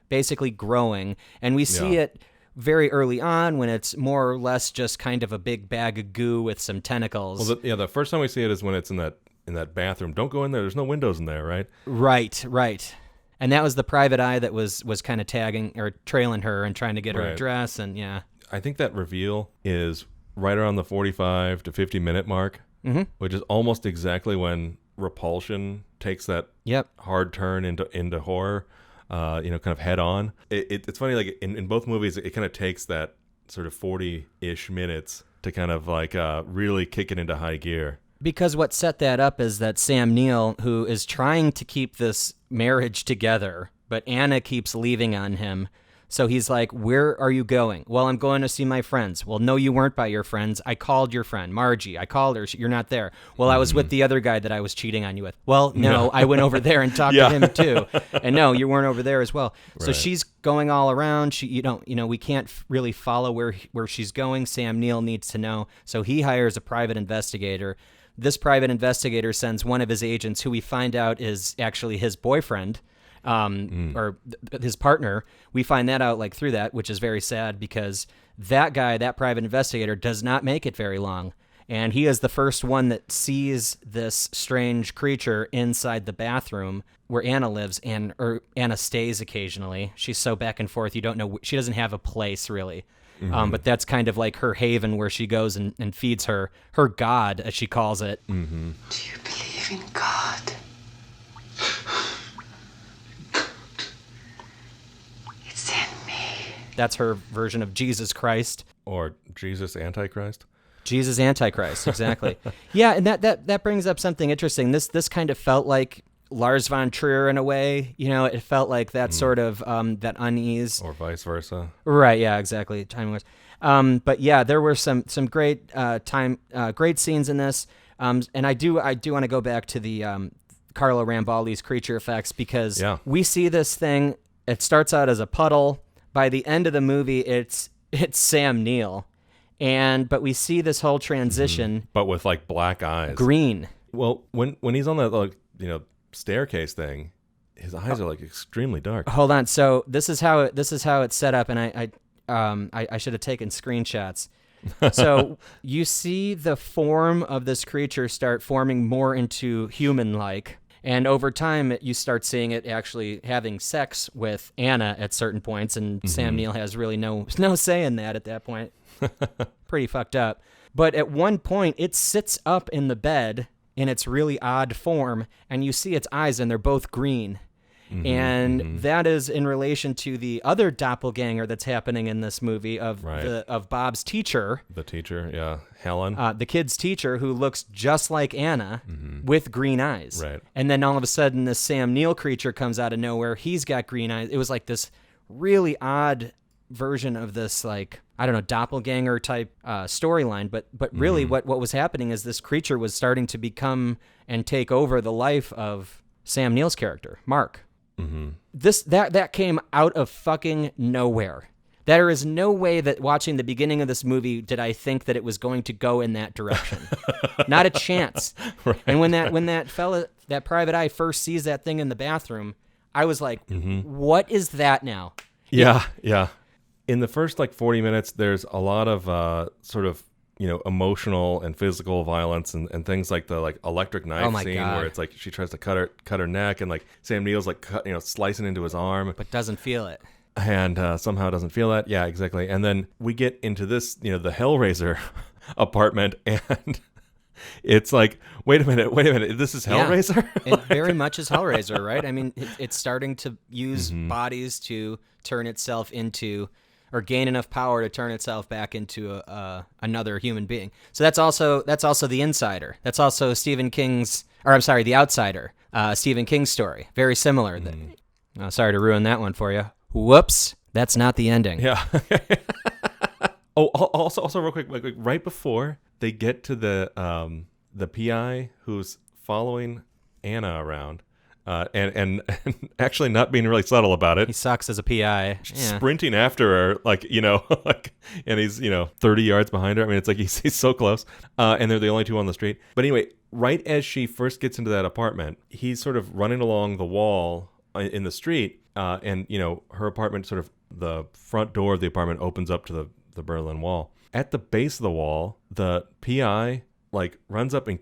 basically growing, and we see it very early on when it's more or less just kind of a big bag of goo with some tentacles. Well, the first time we see it is when it's in that bathroom. Don't go in there. There's no windows in there, right? Right. And that was the private eye that was kind of tagging or trailing her and trying to get her Right. address. And I think that reveal is right around the 45 to 50 minute mark, which is almost exactly when Repulsion takes that hard turn into horror. Kind of head on. It's funny, like in both movies, it kind of takes that sort of 40-ish minutes to kind of like really kick it into high gear. Because what set that up is that Sam Neill, who is trying to keep this marriage together, but Anna keeps leaving on him. So he's like, where are you going? Well, I'm going to see my friends. Well, no, you weren't by your friends. I called your friend, Margie. I called her. You're not there. Well, I was with the other guy that I was cheating on you with. Well, no, I went over there and talked to him too. And no, you weren't over there as well. So Right. she's going all around. We can't really follow where she's going. Sam Neill needs to know. So he hires a private investigator. This private investigator sends one of his agents, who we find out is actually his boyfriend. Or his partner. We find that out through that, which is very sad because that guy, that private investigator, does not make it very long. And he is the first one that sees this strange creature inside the bathroom where Anna lives, or Anna stays occasionally. She's so back and forth, you don't know. She doesn't have a place really. But that's kind of like her haven where she goes and feeds her God, as she calls it. Mm-hmm. Do you believe in God? It's in me. That's her version of Jesus Christ. Or Jesus Antichrist. Jesus Antichrist, exactly. Yeah, and that brings up something interesting. This kind of felt like Lars von Trier in a way. It felt like that sort of that unease. Or vice versa. Right, yeah, exactly. Timing was. But yeah, there were some great great scenes in this. And I do want to go back to the Carlo Rambaldi's creature effects because we see this thing. It starts out as a puddle. By the end of the movie, it's Sam Neill. But we see this whole transition, but with black eyes, green. Well, when he's on that staircase thing, his eyes are extremely dark. Hold on. So this is how it's set up, and I should have taken screenshots. So you see the form of this creature start forming more into human-like, and over time you start seeing it actually having sex with Anna at certain points, and Sam Neill has really no say in that at that point. Pretty fucked up. But at one point, it sits up in the bed in its really odd form, and you see its eyes, and they're both green. That is in relation to the other doppelganger that's happening in this movie of Bob's teacher. The teacher, yeah, Helen. The kid's teacher, who looks just like Anna with green eyes. Right. And then all of a sudden, this Sam Neill creature comes out of nowhere. He's got green eyes. It was like this really odd version of this doppelganger type storyline, but really what was happening is this creature was starting to become and take over the life of Sam Neill's character, Mark. That came out of fucking nowhere. There is no way that watching the beginning of this movie did I think that it was going to go in that direction. Not a chance. Right. And when that fella, that private eye, first sees that thing in the bathroom, I was like, what is that now? Yeah, yeah. In the first 40 minutes, there's a lot of sort of emotional and physical violence and things like the electric knife scene God. where it's she tries to cut her neck and Sam Neill's slicing into his arm but doesn't feel it. and somehow doesn't feel that. Yeah, exactly. And then we get into this the Hellraiser apartment and it's wait a minute, this is Hellraiser? It very much is Hellraiser, right? I mean, it's starting to use bodies to turn itself into, or gain enough power to turn itself back into another human being. So that's also The Insider. That's also The Outsider, Stephen King's story. Very similar. Sorry to ruin that one for you. Whoops, that's not the ending. Yeah. Oh, also real quick, right before they get to the PI who's following Anna around, and actually not being really subtle about it. He sucks as a PI. Yeah. Sprinting after her, and he's 30 yards behind her. I mean, it's he's so close, and they're the only two on the street. But anyway, right as she first gets into that apartment, he's sort of running along the wall in the street, and her apartment, sort of the front door of the apartment opens up to the Berlin Wall. At the base of the wall, the PI runs up and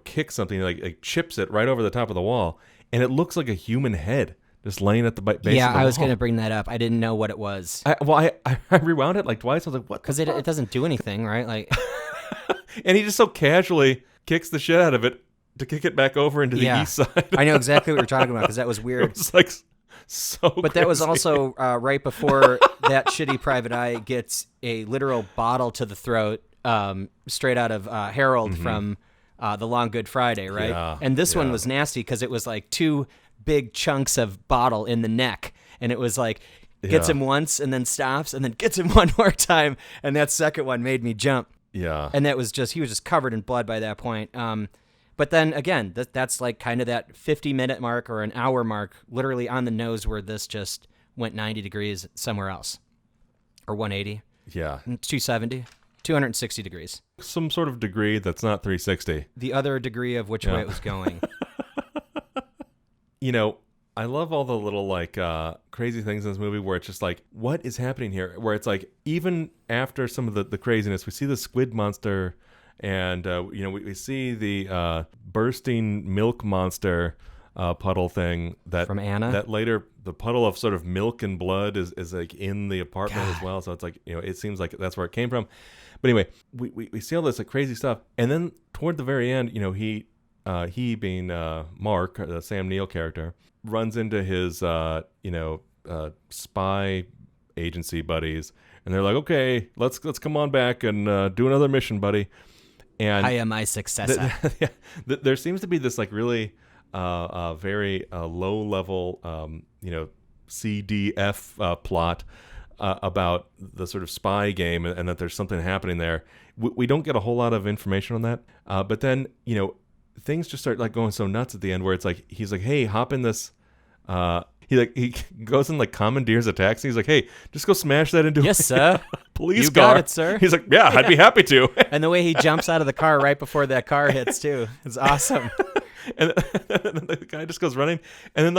kicks something, chips it right over the top of the wall, and it looks like a human head just laying at the base of the wall. Yeah, I was going to bring that up. I didn't know what it was. I rewound it twice. I was like, what? Because it doesn't do anything, right? And he just so casually kicks the shit out of it to kick it back over into the east side. I know exactly what you're talking about because that was weird. It was so But that was crazy. also right before that shitty private eye gets a literal bottle to the throat, straight out of Harold from The Long Good Friday, right? Yeah, and this one was nasty because it was two big chunks of bottle in the neck, and it was gets him once and then stops and then gets him one more time, and that second one made me jump. Yeah. And that was he was just covered in blood by that point. But then again, that's kind of that 50-minute mark or an hour mark, literally on the nose, where this just went 90 degrees somewhere else, or 180. Yeah. 270, 260 degrees. Some sort of degree that's not 360. The other degree of which way it was going. I love all the little crazy things in this movie where it's just what is happening here? Where it's even after some of the craziness, we see the squid monster. And, we see the bursting milk monster puddle thing that from Anna. That later, the puddle of sort of milk and blood is in the apartment as well. So it's it seems like that's where it came from. But anyway, we see all this crazy stuff. And then toward the very end, he being Mark, the Sam Neill character, runs into his, spy agency buddies. And they're like, okay, let's come on back and do another mission, buddy. And I am my successor. There seems to be this really very low level CDF plot about the sort of spy game and that there's something happening there. We don't get a whole lot of information on that, but then things just start going so nuts at the end where it's he's like, hey, hop in this. He goes and commandeers a taxi. He's like, hey, just go smash that into yes, sir. Police you car. Got it, sir. He's like, yeah, I'd be happy to. And the way he jumps out of the car right before that car hits too is awesome. And the guy just goes running, and then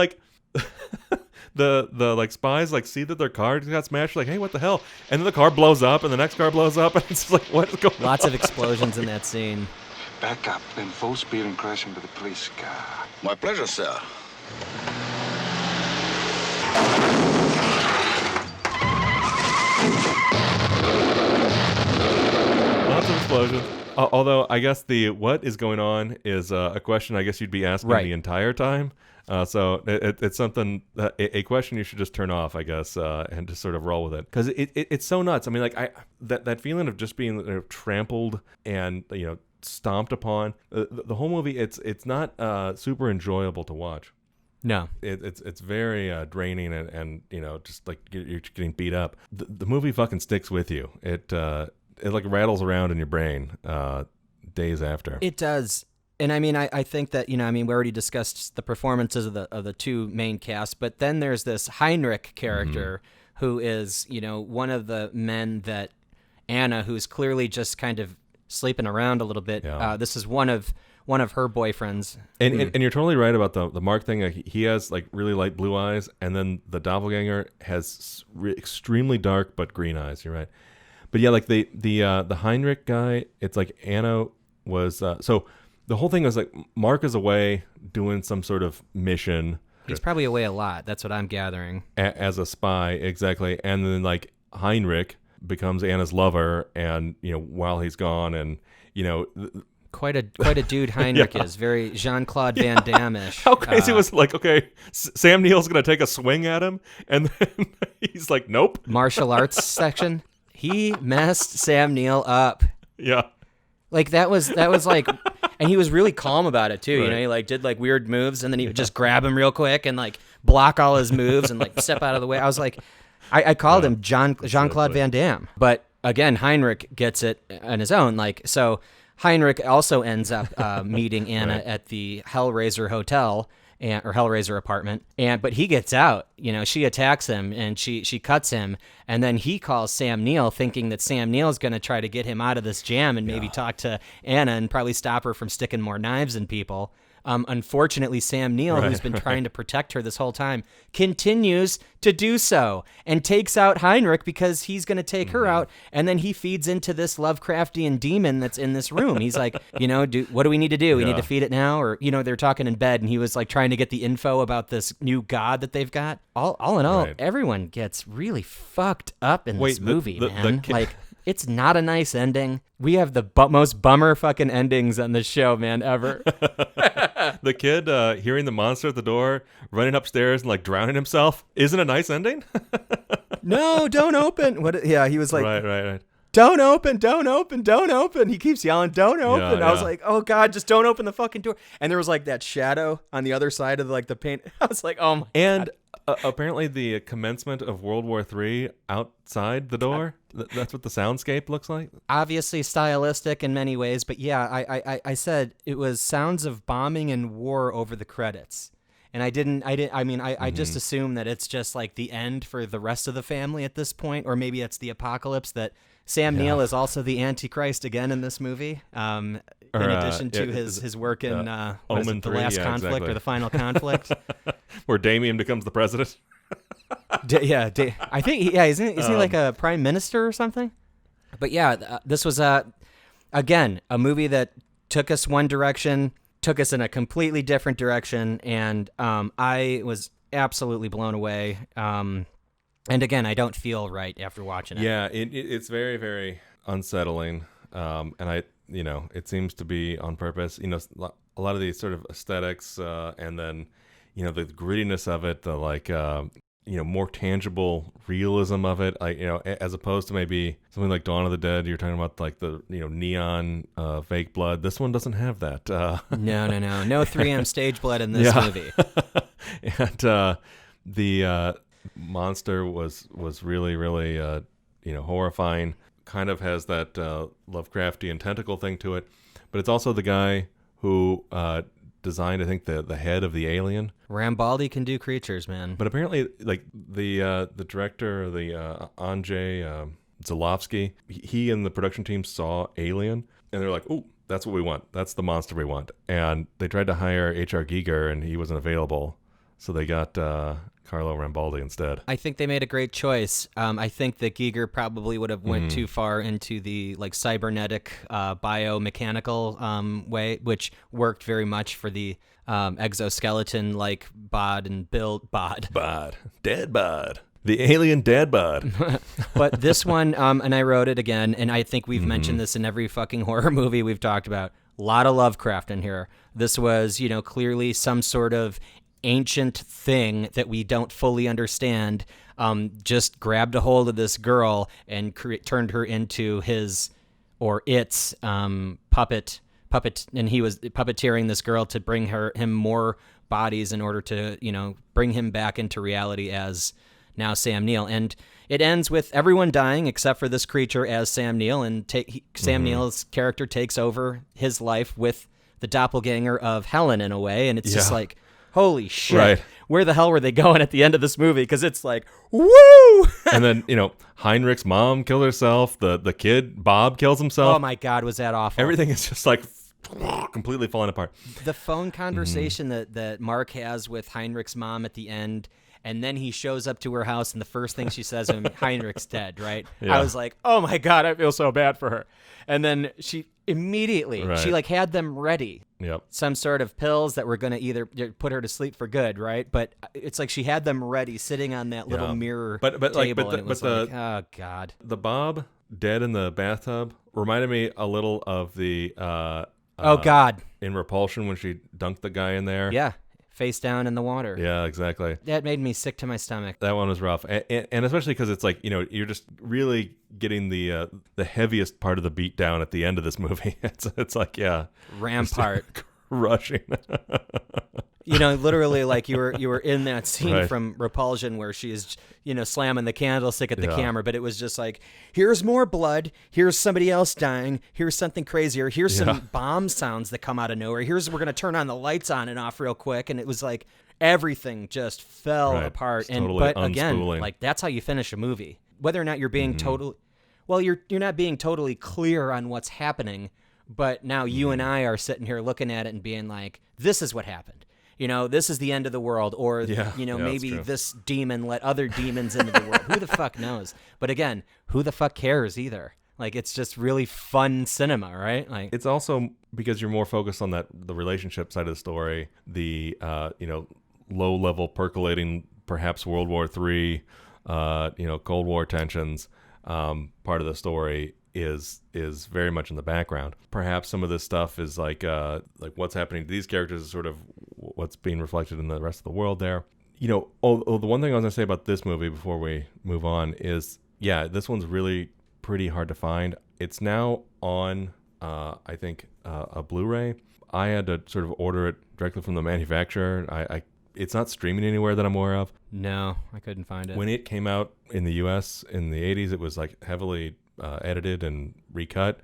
the spies see that their car got smashed. Hey, what the hell? And then the car blows up, and the next car blows up, and it's just what is going on? Lots of explosions in that scene. Back up, then full speed and crash into the police car. My pleasure, sir. Lots of explosions. Although I guess the what is going on is a question I guess you'd be asking the entire time. So it's something, a question you should just turn off, I guess, and just sort of roll with it. Because it's so nuts. I mean, that feeling of just being trampled and, stomped upon. The whole movie, it's not super enjoyable to watch. No, it's very draining and just you're getting beat up. The movie fucking sticks with you. It rattles around in your brain days after. It does. And I mean, I think that, we already discussed the performances of the two main casts, but then there's this Heinrich character who is, one of the men that Anna, who's clearly just kind of sleeping around a little bit. Yeah. This is one of one of her boyfriends. And you're totally right about the Mark thing. Like, he has like really light blue eyes, and then the doppelganger has extremely dark but green eyes. You're right. But yeah, like the Heinrich guy, it's like Anna was so the whole thing was like Mark is away doing some sort of mission. He's probably away a lot. That's what I'm gathering. As a spy, exactly. And then like Heinrich becomes Anna's lover, and while he's gone, and quite a dude Heinrich is very Jean-Claude Van Damme-ish. How crazy was like, okay, Sam Neill's gonna take a swing at him, and then he's like, nope. Martial arts section. He messed Sam Neill up. Yeah. Like that was like, and he was really calm about it too. Right. He like did like weird moves, and then he would just grab him real quick and like block all his moves and like step out of the way. I was like, I called him Jean-Claude Van Damme, but again, Heinrich gets it on his own. Like, so Heinrich also ends up meeting Anna at the Hellraiser Hotel or Hellraiser apartment, but he gets out. She attacks him and she cuts him, and then he calls Sam Neill, thinking that Sam Neill's going to try to get him out of this jam and maybe talk to Anna and probably stop her from sticking more knives in people. Unfortunately, Sam Neill, who's been trying to protect her this whole time, continues to do so and takes out Heinrich because he's going to take her out. And then he feeds into this Lovecraftian demon that's in this room. He's like, what do we need to do? We need to feed it now? Or, they're talking in bed, and he was like trying to get the info about this new god that they've got. All in all, everyone gets really fucked up in this movie, man. It's not a nice ending. We have the most bummer fucking endings on this show, man, ever. The kid hearing the monster at the door, running upstairs and like drowning himself, isn't a nice ending. No, don't open. What? Yeah, he was like, right. Don't open, don't open, don't open. He keeps yelling, don't open. Yeah. I was like, oh God, just don't open the fucking door. And there was like that shadow on the other side of like the paint. I was like, oh my God. Apparently the commencement of World War III outside the door. That's what the soundscape looks like. Obviously stylistic in many ways, but yeah, I said it was sounds of bombing and war over the credits. And I just assume that it's just like the end for the rest of the family at this point, or maybe it's the apocalypse, that Sam Neill is also the Antichrist again in this movie. In addition to his work in Omen the 3, Last Conflict, exactly. or the Final Conflict. Where Damien becomes the president. I think, isn't he like a prime minister or something? But yeah, this was, again, a movie that took us one direction, took us in a completely different direction, and I was absolutely blown away. And again, I don't feel right after watching it. Yeah, it's very, very unsettling. And it seems to be on purpose. A lot of these sort of aesthetics, and then, the grittiness of it, the like, more tangible realism of it, like, as opposed to maybe something like Dawn of the Dead. You're talking about like the neon fake blood. This one doesn't have that. No 3M stage blood in this movie. And the monster was really, really horrifying. Kind of has that Lovecraftian tentacle thing to it, but it's also the guy who designed, I think, the head of the alien. Rambaldi can do creatures, man. But apparently, like the director, the Andrzej Zalowski, he and the production team saw Alien, and they're like, "Ooh, that's what we want. That's the monster we want." And they tried to hire H.R. Giger, and he wasn't available, so they got Carlo Rambaldi instead. I think they made a great choice. I think that Giger probably would have went too far into the like cybernetic, biomechanical way, which worked very much for the exoskeleton like bod and build dead bod. The alien dead bod. But this one, and I wrote it again, and I think we've mentioned this in every fucking horror movie we've talked about. A lot of Lovecraft in here. This was, clearly some sort of ancient thing that we don't fully understand, just grabbed a hold of this girl and turned her into his or its puppet, and he was puppeteering this girl to bring him more bodies in order to bring him back into reality as now Sam Neill. And it ends with everyone dying except for this creature as Sam Neill, and Sam Neill's character takes over his life with the doppelganger of Helen in a way, and it's just like, holy shit, right. Where the hell were they going at the end of this movie? Because it's like, woo! And then, Heinrich's mom killed herself. The kid, Bob, kills himself. Oh my God, was that awful. Everything is just like completely falling apart. The phone conversation that Mark has with Heinrich's mom at the end, and then he shows up to her house, and the first thing she says to him, Heinrich's dead, right? Yeah. I was like, oh my God, I feel so bad for her. And then she immediately, Right. she like had them ready. Yep. Some sort of pills that were going to either put her to sleep for good, right? But it's like she had them ready, sitting on that little mirror table, and it was like, oh God. The Bob dead in the bathtub reminded me a little of the Oh God. in Repulsion when she dunked the guy in there. Yeah. Face down in the water. Yeah, exactly. That made me sick to my stomach. That one was rough, and especially because it's like, you're just really getting the heaviest part of the beat down at the end of this movie. It's like, yeah, Rampart. rushing. Literally, like you were in that scene Right. from Repulsion where she is, slamming the candlestick at the Yeah. camera, but it was just like, here's more blood, here's somebody else dying, here's something crazier, here's some bomb sounds that come out of nowhere, we're gonna turn on the lights on and off real quick, and it was like everything just fell Right. apart. It's totally But again, unspooling. like that's how you finish a movie. Whether or not you're being you're not being totally clear on what's happening, but now you and I are sitting here looking at it and being like, this is what happened. This is the end of the world, or, Yeah, maybe that's true. this demon let other demons into the world. Who the fuck knows? But again, who the fuck cares either? Like, it's just really fun cinema, right? Like, It's also because you're more focused on the relationship side of the story, the low level percolating, perhaps World War III, Cold War tensions. Part of the story is very much in the background. Perhaps some of this stuff is like what's happening to these characters is sort of what's being reflected in the rest of the world there. The one thing I was gonna say about this movie before we move on is, this one's really pretty hard to find. It's now on I think a Blu-ray. I had to sort of order it directly from the manufacturer. It's not streaming anywhere that I'm aware of. no, I couldn't find it. When it came out in the US in the 80s, it was like heavily edited and recut.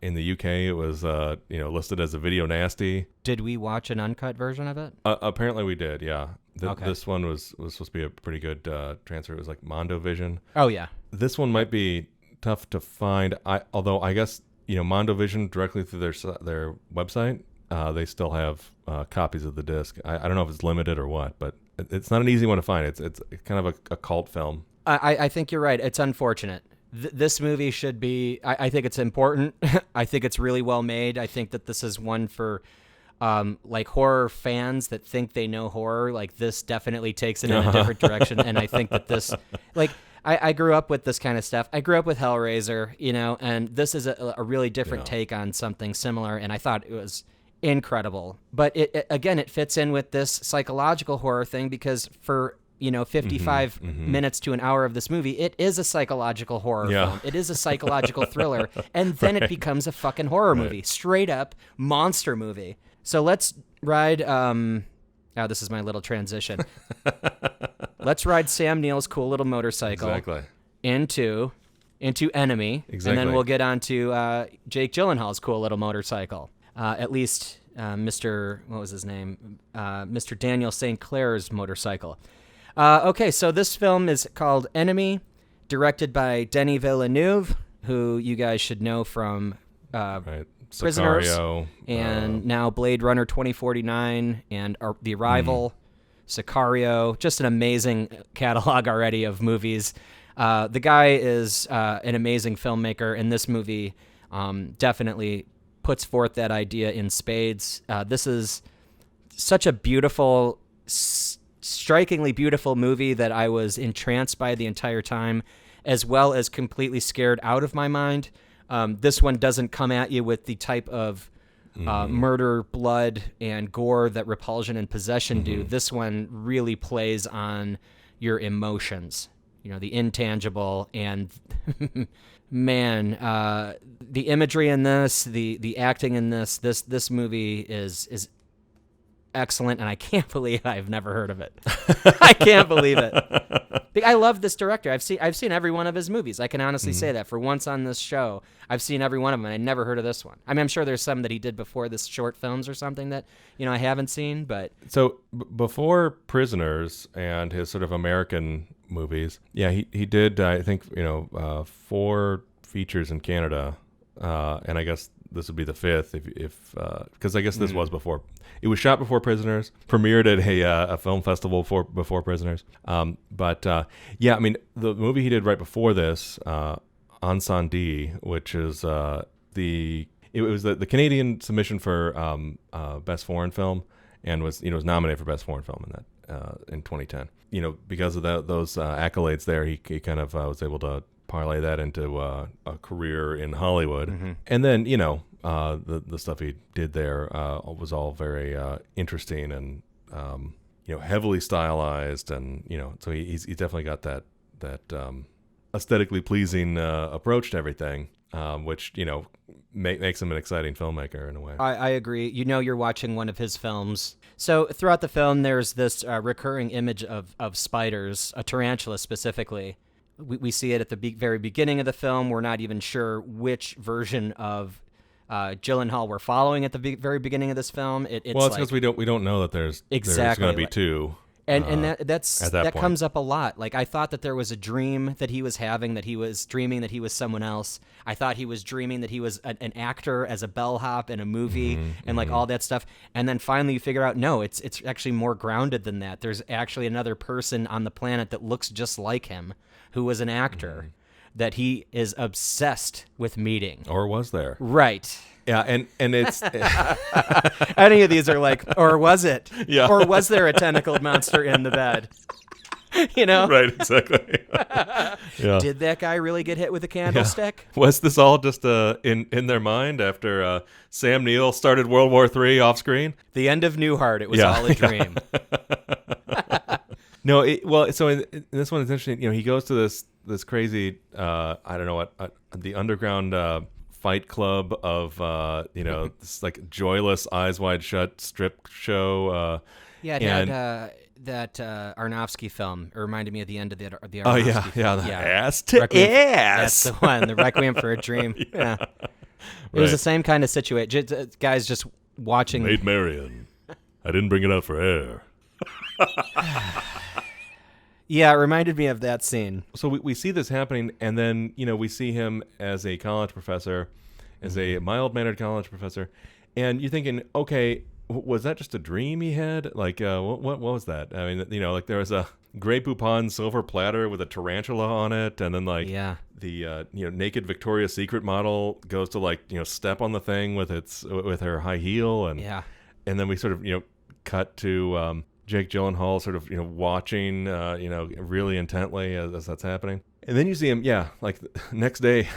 In the UK, it was listed as a video nasty. Did we watch an uncut version of it? Apparently we did, yeah. Okay. This one was supposed to be a pretty good transfer. It was like Mondo Vision. Oh, yeah. This one might be tough to find. Although I guess Mondo Vision directly through their website, they still have copies of the disc. I don't know if it's limited or what, but it's not an easy one to find. It's kind of a cult film. I think you're right. It's unfortunate. This movie should be, I think it's important. I think it's really well made. I think that this is one for like horror fans that think they know horror. Like, this definitely takes it in a different direction. And I think that this, like, I grew up with this kind of stuff. I grew up with Hellraiser, and this is a really different take on something similar. And I thought it was incredible. But it fits in with this psychological horror thing because for 55 minutes to an hour of this movie, it is a psychological horror film. It is a psychological thriller. And then it becomes a fucking horror movie. Straight up monster movie. So let's ride, this is my little transition. Let's ride Sam Neill's cool little motorcycle into Enemy. Exactly. And then we'll get on to Jake Gyllenhaal's cool little motorcycle. At least Mr. What was his name? Mr. Daniel St. Clair's motorcycle. Okay, so this film is called Enemy, directed by Denis Villeneuve, who you guys should know from Prisoners, Sicario, and now Blade Runner 2049, and The Arrival, Sicario. Just an amazing catalog already of movies. The guy is an amazing filmmaker, and this movie definitely puts forth that idea in spades. This is such a beautiful, strikingly beautiful movie that I was entranced by the entire time, as well as completely scared out of my mind. This one doesn't come at you with the type of murder, blood, and gore that Repulsion and Possession do. This one really plays on your emotions, the intangible, and man, the imagery in this, the acting in this movie is excellent, and I can't believe I've never heard of it. I can't believe it. I love this director. I've seen every one of his movies. I can honestly say that. For once on this show, I've seen every one of them, and I never heard of this one. I mean, I'm sure there's some that he did before this, short films or something that I haven't seen. But so before Prisoners and his sort of American movies, he did I think 4 features in Canada, and I guess this would be the fifth, because I guess this was before. It was shot before Prisoners, premiered at a film festival before Prisoners. But I mean, the movie he did right before this, Incendie, which is it was the Canadian submission for Best Foreign Film, and was nominated for Best Foreign Film in that in 2010. Because of those accolades there, he kind of was able to parlay that into a career in Hollywood. Mm-hmm. And then, the stuff he did there was all very interesting and, heavily stylized. And, so he's definitely got that aesthetically pleasing approach to everything, which, makes him an exciting filmmaker in a way. I agree. You're watching one of his films. So throughout the film, there's this recurring image of spiders, a tarantula specifically. We see it at the very beginning of the film. We're not even sure which version of Gyllenhaal we're following at the very beginning of this film. It's because we don't know that there's going to be two. And that comes up a lot. Like, I thought that there was a dream that he was having, that he was dreaming that he was someone else. I thought he was dreaming that he was an actor as a bellhop in a movie, and like all that stuff. And then finally you figure out, no, it's actually more grounded than that. There's actually another person on the planet that looks just like him, who was an actor, that he is obsessed with meeting. Or was there? Right. Yeah, and it's... Any of these are like, or was it? Yeah. Or was there a tentacled monster in the bed? Right, exactly. Yeah. Did that guy really get hit with a candlestick? Yeah. Was this all just in their mind after Sam Neill started World War III off screen? The end of Newhart, it was all a dream. No, so in this one, it's interesting. He goes to this crazy, I don't know what, the underground fight club of, this like joyless, eyes wide shut strip show. It had that Aronofsky film. It reminded me of the end of the Aronofsky film. Ass to ass. That's the one, the Requiem for a Dream. Yeah. It was the same kind of situation. Guys just watching. Maid Marian, I didn't bring it out for air. Yeah, it reminded me of that scene. So we see this happening, and then, we see him as a college professor, as a mild-mannered college professor, and you're thinking, okay, was that just a dream he had? Like, what was that? I mean, like there was a Grey Poupon silver platter with a tarantula on it, and then the naked Victoria's Secret model goes to step on the thing with her high heel, and then we sort of cut to Jake Gyllenhaal sort of watching really intently as that's happening, and then you see him like next day,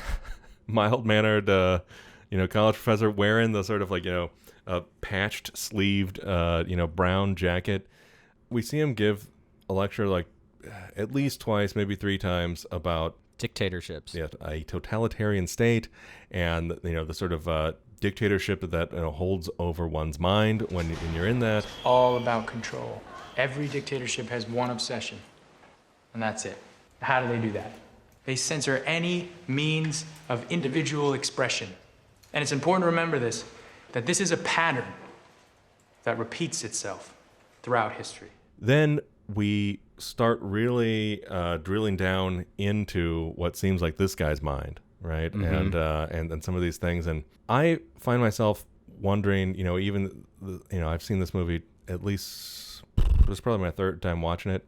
mild-mannered college professor wearing the sort of a patched sleeved brown jacket. We see him give a lecture at least twice, maybe three times, about dictatorships. Yeah, a totalitarian state, and the sort of dictatorship that holds over one's mind when you're in that. All about control. Every dictatorship has one obsession, and that's it. How do they do that? They censor any means of individual expression. And it's important to remember this, that this is a pattern that repeats itself throughout history. Then we start really drilling down into what seems like this guy's mind, right? Mm-hmm. And some of these things, and I find myself wondering, I've seen this movie at least, this is probably my third time watching it.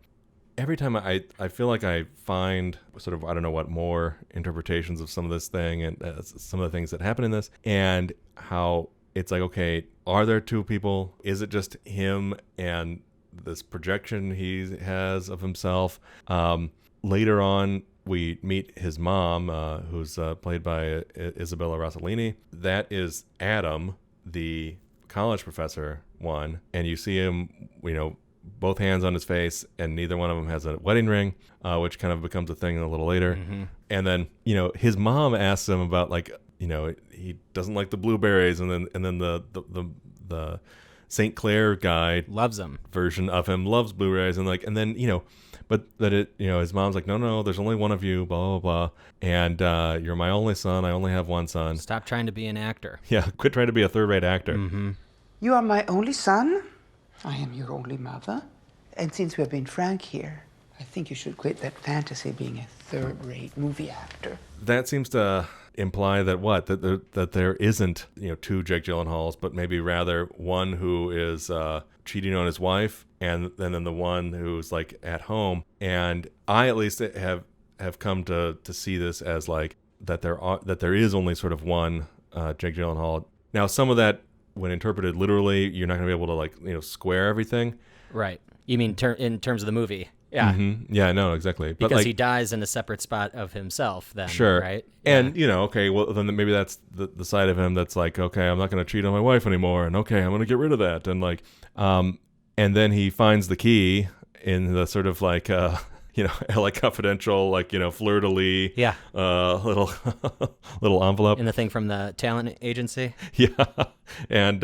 Every time I feel like I find sort of, I don't know what, more interpretations of some of this thing and some of the things that happen in this, and how it's like, okay, are there two people? Is it just him and this projection he has of himself? Later on, we meet his mom, who's played by Isabella Rossellini. That is Adam, the college professor one, and you see him, both hands on his face, and neither one of them has a wedding ring, which kind of becomes a thing a little later. Mm-hmm. And then, his mom asks him about he doesn't like the blueberries, and then the St. Clair guy loves him. Version of him loves blueberries, and then but that his mom's like, no, there's only one of you, blah blah blah, and you're my only son. I only have one son. Stop trying to be an actor. Yeah, quit trying to be a third-rate actor. Mm-hmm. You are my only son? I am your only mother. And since we've been frank here, I think you should quit that fantasy being a third-rate movie actor. That seems to imply that that there isn't, two Jake Gyllenhaals, but maybe rather one who is cheating on his wife, and then the one who's like at home. And I at least have come to see this as like that there is only sort of one Jake Gyllenhaal. Now, some of that, when interpreted literally, you're not going to be able to like square everything. Right. You mean in terms of the movie? Yeah. Mm-hmm. Yeah. No. Exactly. Because but like, he dies in a separate spot of himself. Then. Sure. Right. And okay, well then maybe that's the side of him that's like, okay, I'm not going to cheat on my wife anymore, and okay, I'm going to get rid of that, and like, and then he finds the key in the sort of like LA Confidential, like, fleur-de-lis, little little envelope. And the thing from the talent agency. Yeah. And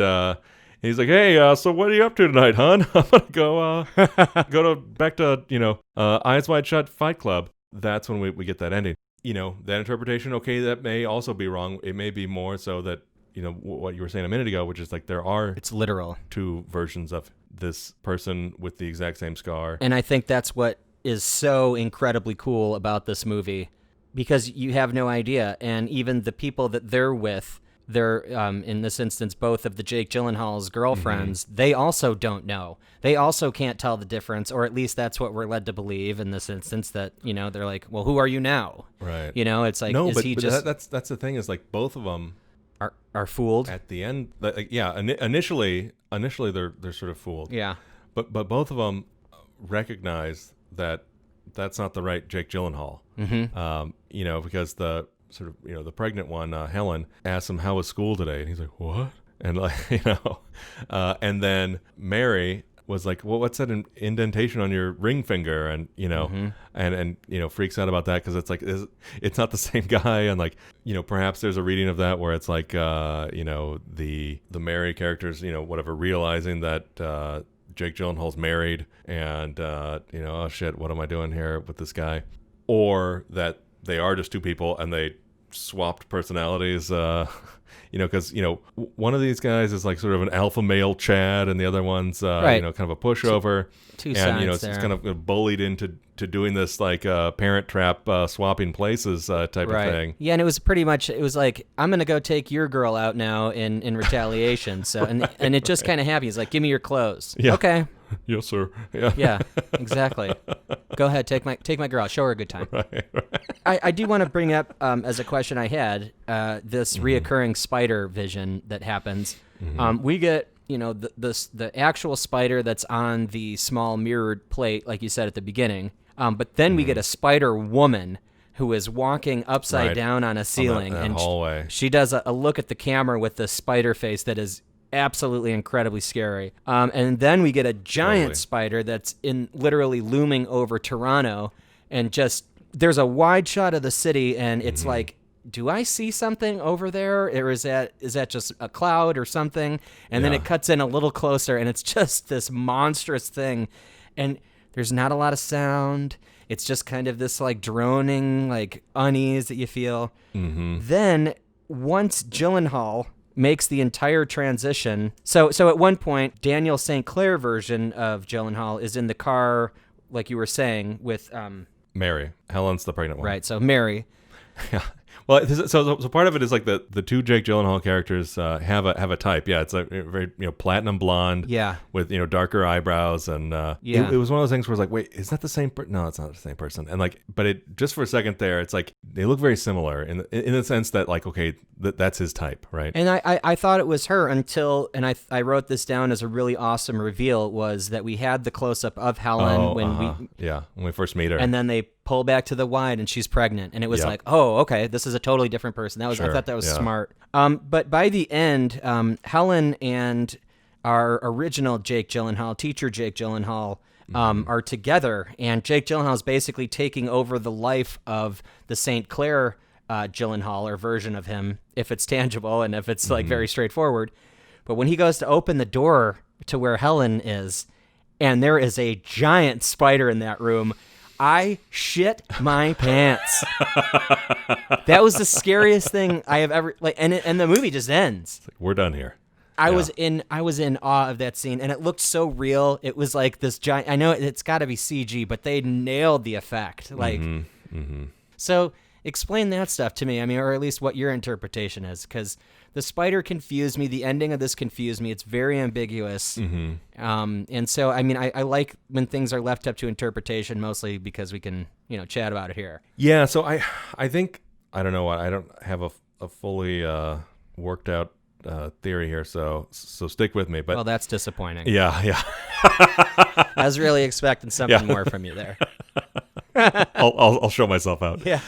he's like, hey, so what are you up to tonight, hon? I'm going to go back to, Eyes Wide Shut Fight Club. That's when we get that ending. That interpretation, okay, that may also be wrong. It may be more so that, what you were saying a minute ago, which is like it's literal 2 versions of this person with the exact same scar. And I think that's what is so incredibly cool about this movie, because you have no idea. And even the people that they're with, they're in this instance, both of the Jake Gyllenhaal's girlfriends, they also don't know. They also can't tell the difference, or at least that's what we're led to believe in this instance, that, they're like, well, who are you now? Right. It's like, no, is but, he but just... that's the thing, is like both of them are fooled at the end. Like, yeah, initially they're sort of fooled. Yeah. But both of them recognize that that's not the right Jake Gyllenhaal. Mm-hmm. Because the sort of, the pregnant one, Helen, asks him, how was school today? And he's like, what? And like, and then Mary was like, well, what's that indentation on your ring finger? And, and freaks out about that, because it's like, it's not the same guy. And like, perhaps there's a reading of that where it's like, the Mary characters, whatever, realizing that, Jake Gyllenhaal's married, and oh shit, what am I doing here with this guy? Or that they are just 2 people and they swapped personalities, because one of these guys is like sort of an alpha male Chad, and the other one's kind of a pushover. Two and sides it's kind of bullied into doing this like Parent Trap swapping places type of thing. Yeah, and it was pretty much, it was like, I'm gonna go take your girl out now in retaliation. So and it just kind of happened. He's like, give me your clothes. Yeah. Okay. Yes, sir. Yeah. Yeah, exactly. Go ahead, take my girl out, show her a good time. Right. I do want to bring up as a question I had, this reoccurring spider vision that happens. We get, the actual spider that's on the small mirrored plate, like you said at the beginning. But then we get a spider woman who is walking upside down on a ceiling, that and hallway. She does a look at the camera with this spider face that is absolutely incredibly scary. And then we get a giant spider that's literally looming over Toronto, and just there's a wide shot of the city, and it's like, do I see something over there, or is that just a cloud or something? And then it cuts in a little closer, and it's just this monstrous thing, and there's not a lot of sound. It's just kind of this like droning, like unease that you feel. Then once Gyllenhaal makes the entire transition. So at one point, Daniel St. Clair version of Gyllenhaal is in the car, like you were saying, with Mary. Helen's the pregnant one. Right, so Mary. Yeah. Well, so part of it is like the 2 Jake Gyllenhaal characters have a type. Yeah, it's a very platinum blonde. Yeah. With darker eyebrows, and it was one of those things where it's like, wait, is that the same? No, it's not the same person. And like, but it just for a second there, it's like they look very similar in the sense that like, okay, that's his type, right? And I thought it was her until, and I wrote this down as a really awesome reveal, was that we had the close up of Helen when we first meet her, and then they pull back to the wide and she's pregnant, and it was like, oh, okay, this is a totally different person. I thought that was smart. But by the end, Helen and our original Jake Gyllenhaal, teacher Jake Gyllenhaal, are together, and Jake Gyllenhaal is basically taking over the life of the St. Clair Gyllenhaal, or version of him, if it's tangible and if it's like very straightforward. But when he goes to open the door to where Helen is, and there is a giant spider in that room, I shit my pants. That was the scariest thing I have ever and the movie just ends. It's like, we're done here. I was in awe of that scene, and it looked so real. It was like this giant. I know it's got to be CG, but they nailed the effect. Like, so Explain that stuff to me. I mean, or at least what your interpretation is, because the spider confused me. The ending of this confused me. It's very ambiguous. And so, I mean, I like when things are left up to interpretation, mostly because we can, chat about it here. Yeah. So I think, I don't know what, I don't have a fully worked out theory here. So stick with me. But well, that's disappointing. Yeah. I was really expecting something more from you there. I'll show myself out. Yeah.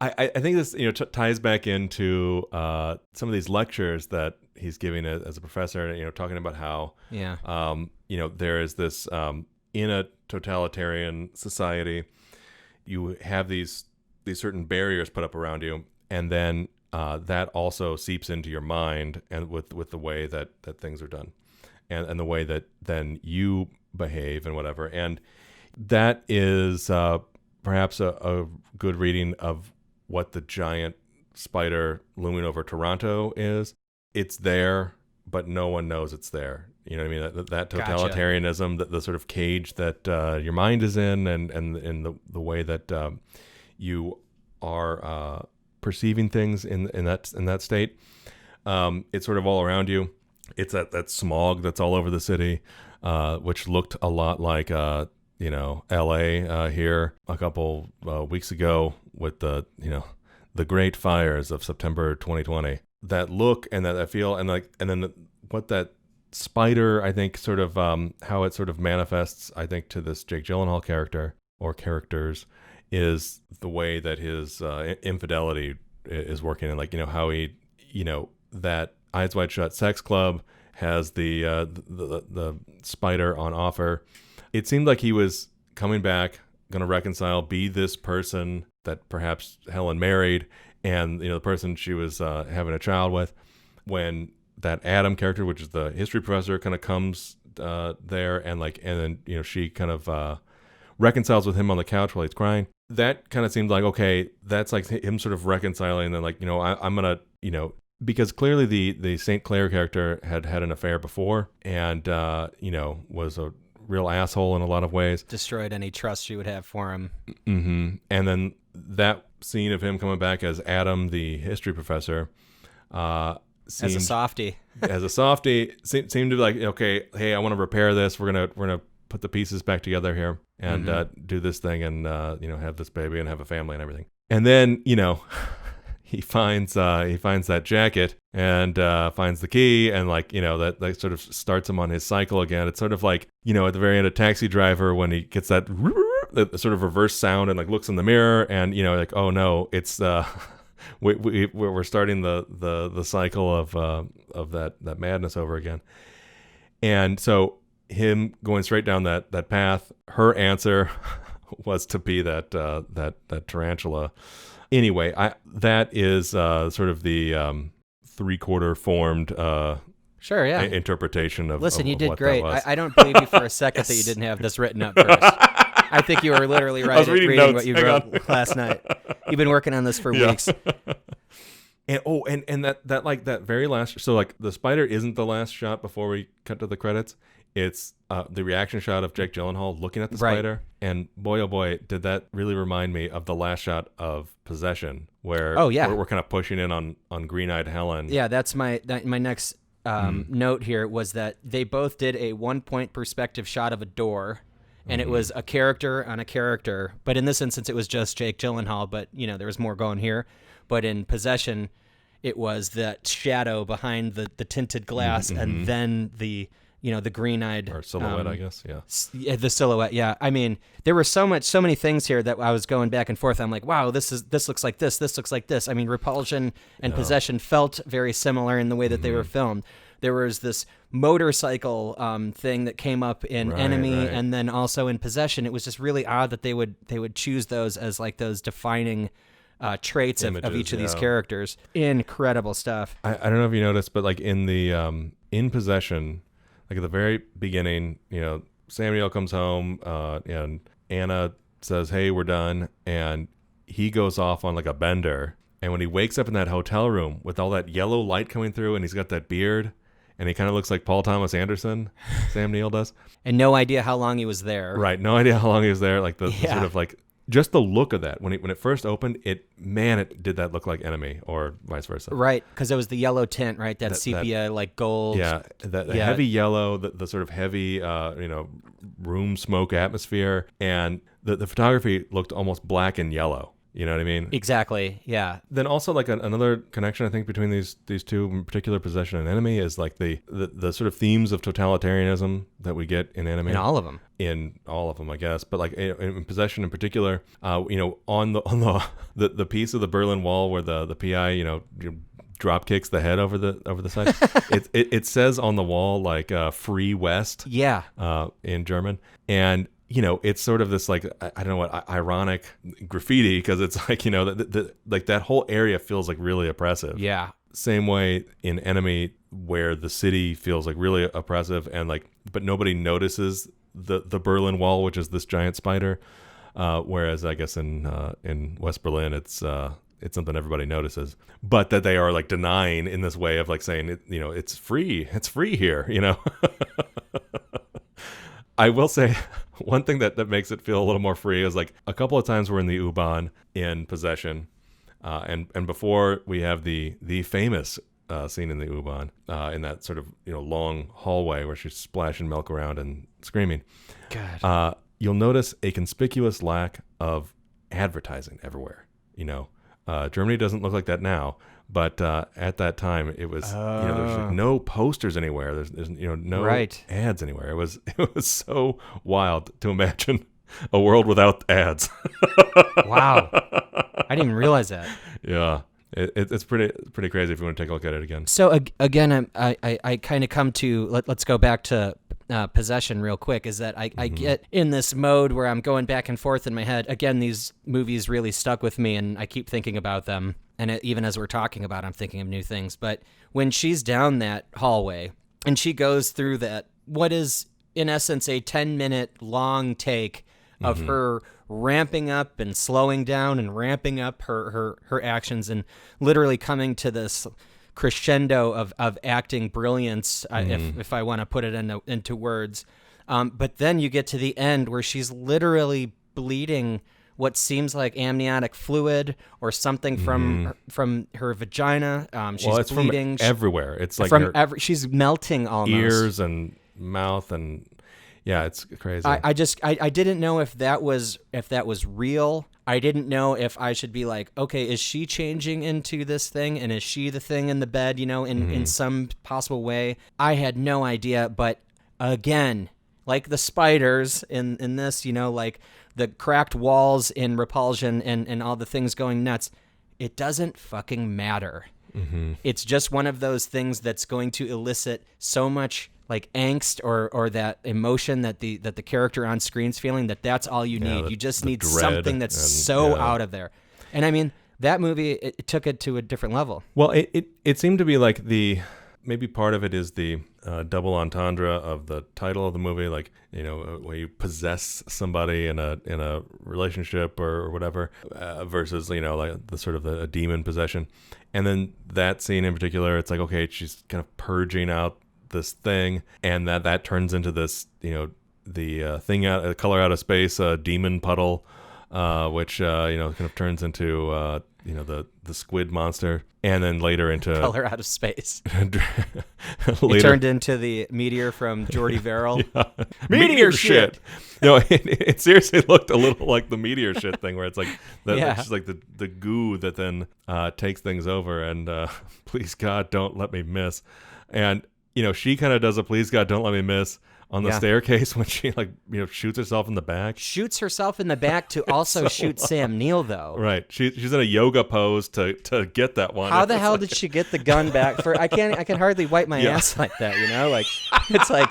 I think this ties back into some of these lectures that he's giving as a professor. Talking about how there is this in a totalitarian society, you have these certain barriers put up around you, and then that also seeps into your mind and with the way that things are done, and the way that then you behave and whatever. And that is perhaps a good reading of what the giant spider looming over Toronto is. It's there, but no one knows it's there. You know what I mean? That totalitarianism, the sort of cage that your mind is in, and the way that you are perceiving things in that state. It's sort of all around you. It's that smog that's all over the city, which looked a lot like LA here a couple weeks ago with the great fires of September 2020. That look and that feel, and then what that spider, I think, sort of how it sort of manifests, I think, to this Jake Gyllenhaal character or characters, is the way that his infidelity is working, and how he that Eyes Wide Shut sex club has the spider on offer. It seemed like he was coming back, going to reconcile, be this person that perhaps Helen married, and the person she was having a child with, when that Adam character, which is the history professor, kind of comes there, and then she kind of reconciles with him on the couch while he's crying. That kind of seemed like, okay, that's like him sort of reconciling, and then I'm gonna because clearly the St. Clair character had an affair before, and was a real asshole in a lot of ways. Destroyed any trust she would have for him. Mm-hmm. And then that scene of him coming back as Adam, the history professor, as a softie, seemed to be like, okay, hey, I want to repair this. We're gonna put the pieces back together here and do this thing, and have this baby and have a family and everything. And then he finds that jacket and finds the key, and that sort of starts him on his cycle again. It's sort of like at the very end of Taxi Driver, when he gets that sort of reverse sound and looks in the mirror, and oh no, it's we're starting the cycle of that madness over again. And so him going straight down that path, her answer was to be that tarantula. Anyway, that is sort of the 3/4 formed interpretation of. Listen, you did what great. That was. I don't believe you for a second that you didn't have this written up first. I think you were literally right at reading what you wrote last night. You've been working on this for weeks. And that very last, so the spider isn't the last shot before we cut to the credits. It's the reaction shot of Jake Gyllenhaal looking at the spider, and boy, oh boy, did that really remind me of the last shot of Possession, where we're kind of pushing in on Green-Eyed Helen. Yeah, that's my next note here, was that they both did a 1-point perspective shot of a door, and it was a character on a character, but in this instance it was just Jake Gyllenhaal, but there was more going here. But in Possession, it was that shadow behind the tinted glass, and then the green-eyed or silhouette, I guess. Yeah, the silhouette. Yeah, I mean, there were so many things here that I was going back and forth. I'm like, wow, this looks like this. This looks like this. I mean, Repulsion and Possession felt very similar in the way that they were filmed. There was this motorcycle thing that came up in Enemy, and then also in Possession. It was just really odd that they would choose those as those defining traits images, of each of these characters. Incredible stuff. I don't know if you noticed, but in the in Possession, at the very beginning, Samuel comes home and Anna says, "Hey, we're done," and he goes off on a bender. And when he wakes up in that hotel room with all that yellow light coming through, and he's got that beard, and he kind of looks like Paul Thomas Anderson, Sam Neill does, and no idea how long he was there. Right, no idea how long he was there. Sort of just the look of that when it first opened, it did that look like Enemy or vice versa. Right, because it was the yellow tint, right? That sepia, like gold. Yeah, the heavy yellow, the sort of heavy, room smoke atmosphere, and the photography looked almost black and yellow. You know what I mean? Exactly. Yeah. Then also like another connection I think between these two, in particular, Possession and Enemy, is like the sort of themes of totalitarianism that we get in Enemy. In all of them. In all of them, I guess. But like in Possession in particular, on the piece of the Berlin Wall where the PI, drop kicks the head over the side. it says on the wall like "Free West." Yeah. In German. And it's sort of this like, I don't know what, ironic graffiti, because it's like, like that whole area feels like really oppressive. Yeah. Same way in Enemy, where the city feels like really oppressive, and like, but nobody notices the Berlin Wall, which is this giant spider. Whereas I guess in West Berlin, it's something everybody notices, but that they are like denying in this way of like saying, it's free here, I will say one thing that makes it feel a little more free is like a couple of times we're in the U-Bahn in Possession, and before we have the famous scene in the U-Bahn, in that sort of long hallway where she's splashing milk around and screaming. God. You'll notice a conspicuous lack of advertising everywhere. Germany doesn't look like that now, but at that time it was there's like no posters anywhere. There's no ads anywhere. It was so wild to imagine a world without ads. Wow, I didn't even realize that. Yeah, it's pretty crazy if you want to take a look at it again. So again, I kind of come to let's go back to Possession real quick. Is that I get in this mode where I'm going back and forth in my head. Again, these movies really stuck with me, and I keep thinking about them. And even as we're talking about, I'm thinking of new things. But when she's down that hallway and she goes through that, what is in essence a 10-minute long take of her ramping up and slowing down and ramping up her actions and literally coming to this crescendo of acting brilliance, if I want to put it into words. But then you get to the end where she's literally bleeding what seems like amniotic fluid or something from her vagina. She's bleeding from everywhere. It's like from she's melting almost. Ears and mouth, and yeah, it's crazy. I didn't know if that was real. I didn't know if I should be like, okay, is she changing into this thing, and is she the thing in the bed, in some possible way? I had no idea, but again, like the spiders in this, like the cracked walls in Repulsion and all the things going nuts, it doesn't fucking matter. It's just one of those things that's going to elicit so much like angst or that emotion that the character on screen's feeling, that's all you need. You just need something that's out of there. And I mean, that movie, it took it to a different level. Well, it seemed to be like maybe part of it is the double entendre of the title of the movie, like where you possess somebody in a relationship or whatever, versus like the sort of a demon possession. And then that scene in particular, it's like, okay, she's kind of purging out this thing, and that turns into this the thing out, color out of space, demon puddle, which kind of turns into the squid monster, and then later into color out of space. Later, it turned into the meteor from Jordy Verrill. Yeah. Meteor shit. It seriously looked a little like the meteor shit thing, where it's like it's just like the goo that then takes things over, and please God, don't let me miss. And she kind of does a please God, don't let me miss on the staircase when she shoots herself in the back. Shoots herself in the back to also shoot Sam Neill, though. Right. She's in a yoga pose to get that one. How the hell did she get the gun back? I can hardly wipe my ass like that, like it's like,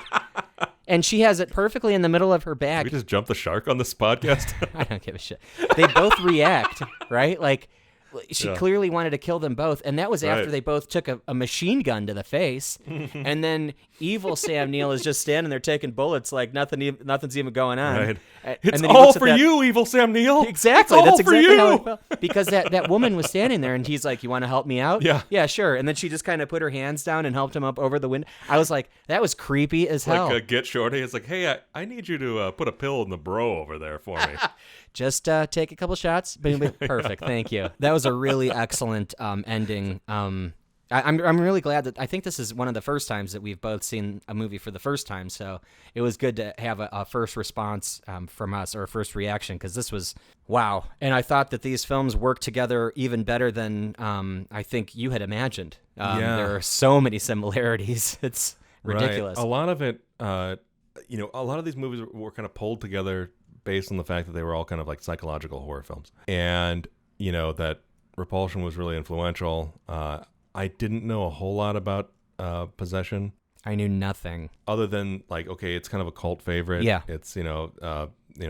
and she has it perfectly in the middle of her back. Did we just jump the shark on this podcast? I don't give a shit. They both react, right? Like She clearly wanted to kill them both, and that was after they both took a machine gun to the face. And then evil Sam Neill is just standing there taking bullets like nothing's even going on. Right. And It's then he all looks at for you, evil Sam Neill. Exactly. It's all That's for exactly you. how it felt. Because that woman was standing there, and he's like, "You want to help me out?" Yeah. Yeah, sure. And then she just kind of put her hands down and helped him up over the window. I was like, that was creepy as hell. Like Get Shorty. It's like, hey, I need you to put a pill in the bro over there for me. Just take a couple shots. Perfect. Thank you. That was a really excellent ending. I'm really glad that I think this is one of the first times that we've both seen a movie for the first time. So it was good to have a first response from us, or a first reaction, because this was wow. And I thought that these films worked together even better than I think you had imagined. There are so many similarities. It's ridiculous. Right. A lot of it, a lot of these movies were kind of pulled together based on the fact that they were all kind of like psychological horror films. And, that Repulsion was really influential. I didn't know a whole lot about Possession. I knew nothing. Other than, like, okay, it's kind of a cult favorite. Yeah. It's,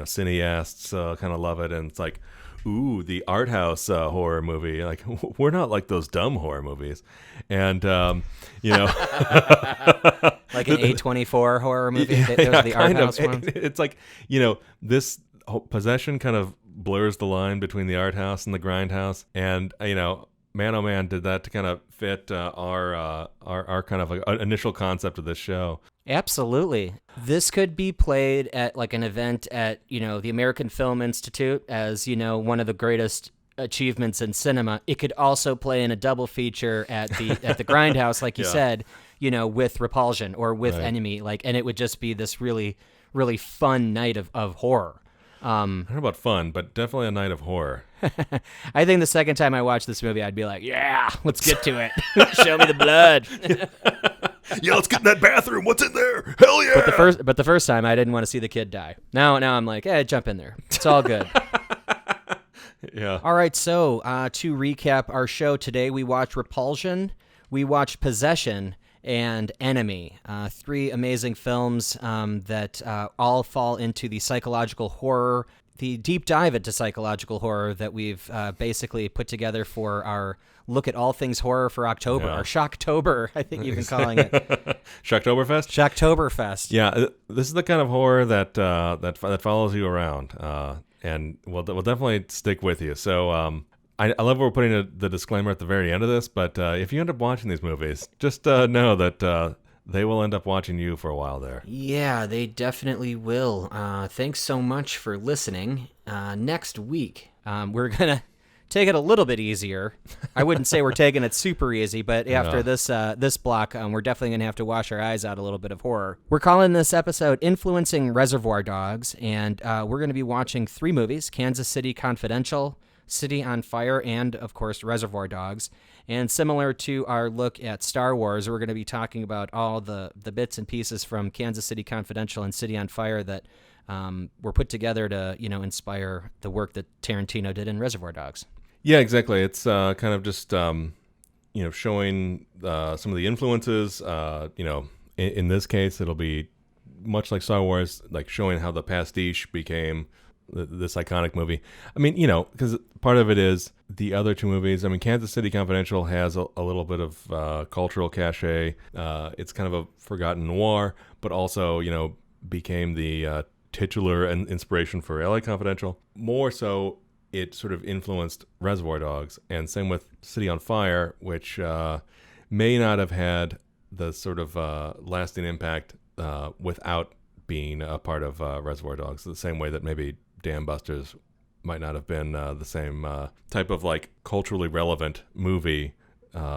cineasts kind of love it. And it's like, ooh, the art house horror movie. Like, we're not like those dumb horror movies. And, like an A24 horror movie. The art house ones. It's like, this Possession kind of blurs the line between the art house and the Grindhouse. And, man, oh man, did that to kind of fit our kind of initial concept of this show. Absolutely. This could be played at like an event at, the American Film Institute as, one of the greatest achievements in cinema. It could also play in a double feature at the Grindhouse, like you said, with Repulsion or with Enemy, and it would just be this really, really fun night of horror. I don't know about fun, but definitely a night of horror. I think the second time I watched this movie, I'd be like, yeah, let's get to it. Show me the blood. Yeah, let's get in that bathroom. What's in there? Hell yeah! But the first time, I didn't want to see the kid die. Now I'm like, jump in there. It's all good. Yeah. All right, so to recap our show today, we watched Repulsion, we watched Possession, and Enemy. 3 amazing films that all fall into the psychological horror, the deep dive into psychological horror that we've basically put together for our look at all things horror for October, our Shocktober, I think you've been calling it. Shocktoberfest? Shocktoberfest. Yeah, this is the kind of horror that follows you around, and will definitely stick with you. So I love we're putting the disclaimer at the very end of this, but if you end up watching these movies, just know that they will end up watching you for a while there. Yeah, they definitely will. Thanks so much for listening. Next week, we're going to take it a little bit easier. I wouldn't say we're taking it super easy, but after this block, we're definitely going to have to wash our eyes out a little bit of horror. We're calling this episode Influencing Reservoir Dogs, and we're going to be watching 3 movies, Kansas City Confidential, City on Fire, and, of course, Reservoir Dogs. And similar to our look at Star Wars, we're going to be talking about all the bits and pieces from Kansas City Confidential and City on Fire that were put together to, inspire the work that Tarantino did in Reservoir Dogs. Yeah, exactly. It's kind of just, showing some of the influences. In this case, it'll be much like Star Wars, like showing how the pastiche became this iconic movie. I mean, because part of it is the other 2 movies. I mean, Kansas City Confidential has a little bit of cultural cachet. It's kind of a forgotten noir, but also, became the titular and inspiration for LA Confidential. More so, it sort of influenced Reservoir Dogs, and same with City on Fire, which may not have had the sort of lasting impact without being a part of Reservoir Dogs, the same way that maybe Dam Busters might not have been the same type of like culturally relevant movie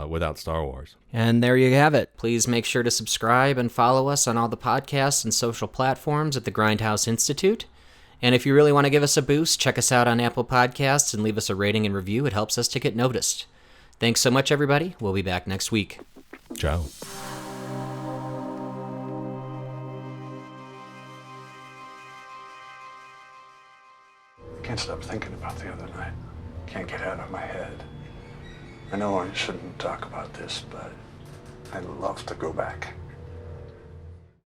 without Star Wars. And there you have it. Please make sure to subscribe and follow us on all the podcasts and social platforms at the Grindhouse Institute. And if you really want to give us a boost, check us out on Apple Podcasts and leave us a rating and review. It helps us to get noticed. Thanks so much, everybody. We'll be back next week. Ciao. I can't stop thinking about the other night. Can't get out of my head. I know I shouldn't talk about this, but I'd love to go back.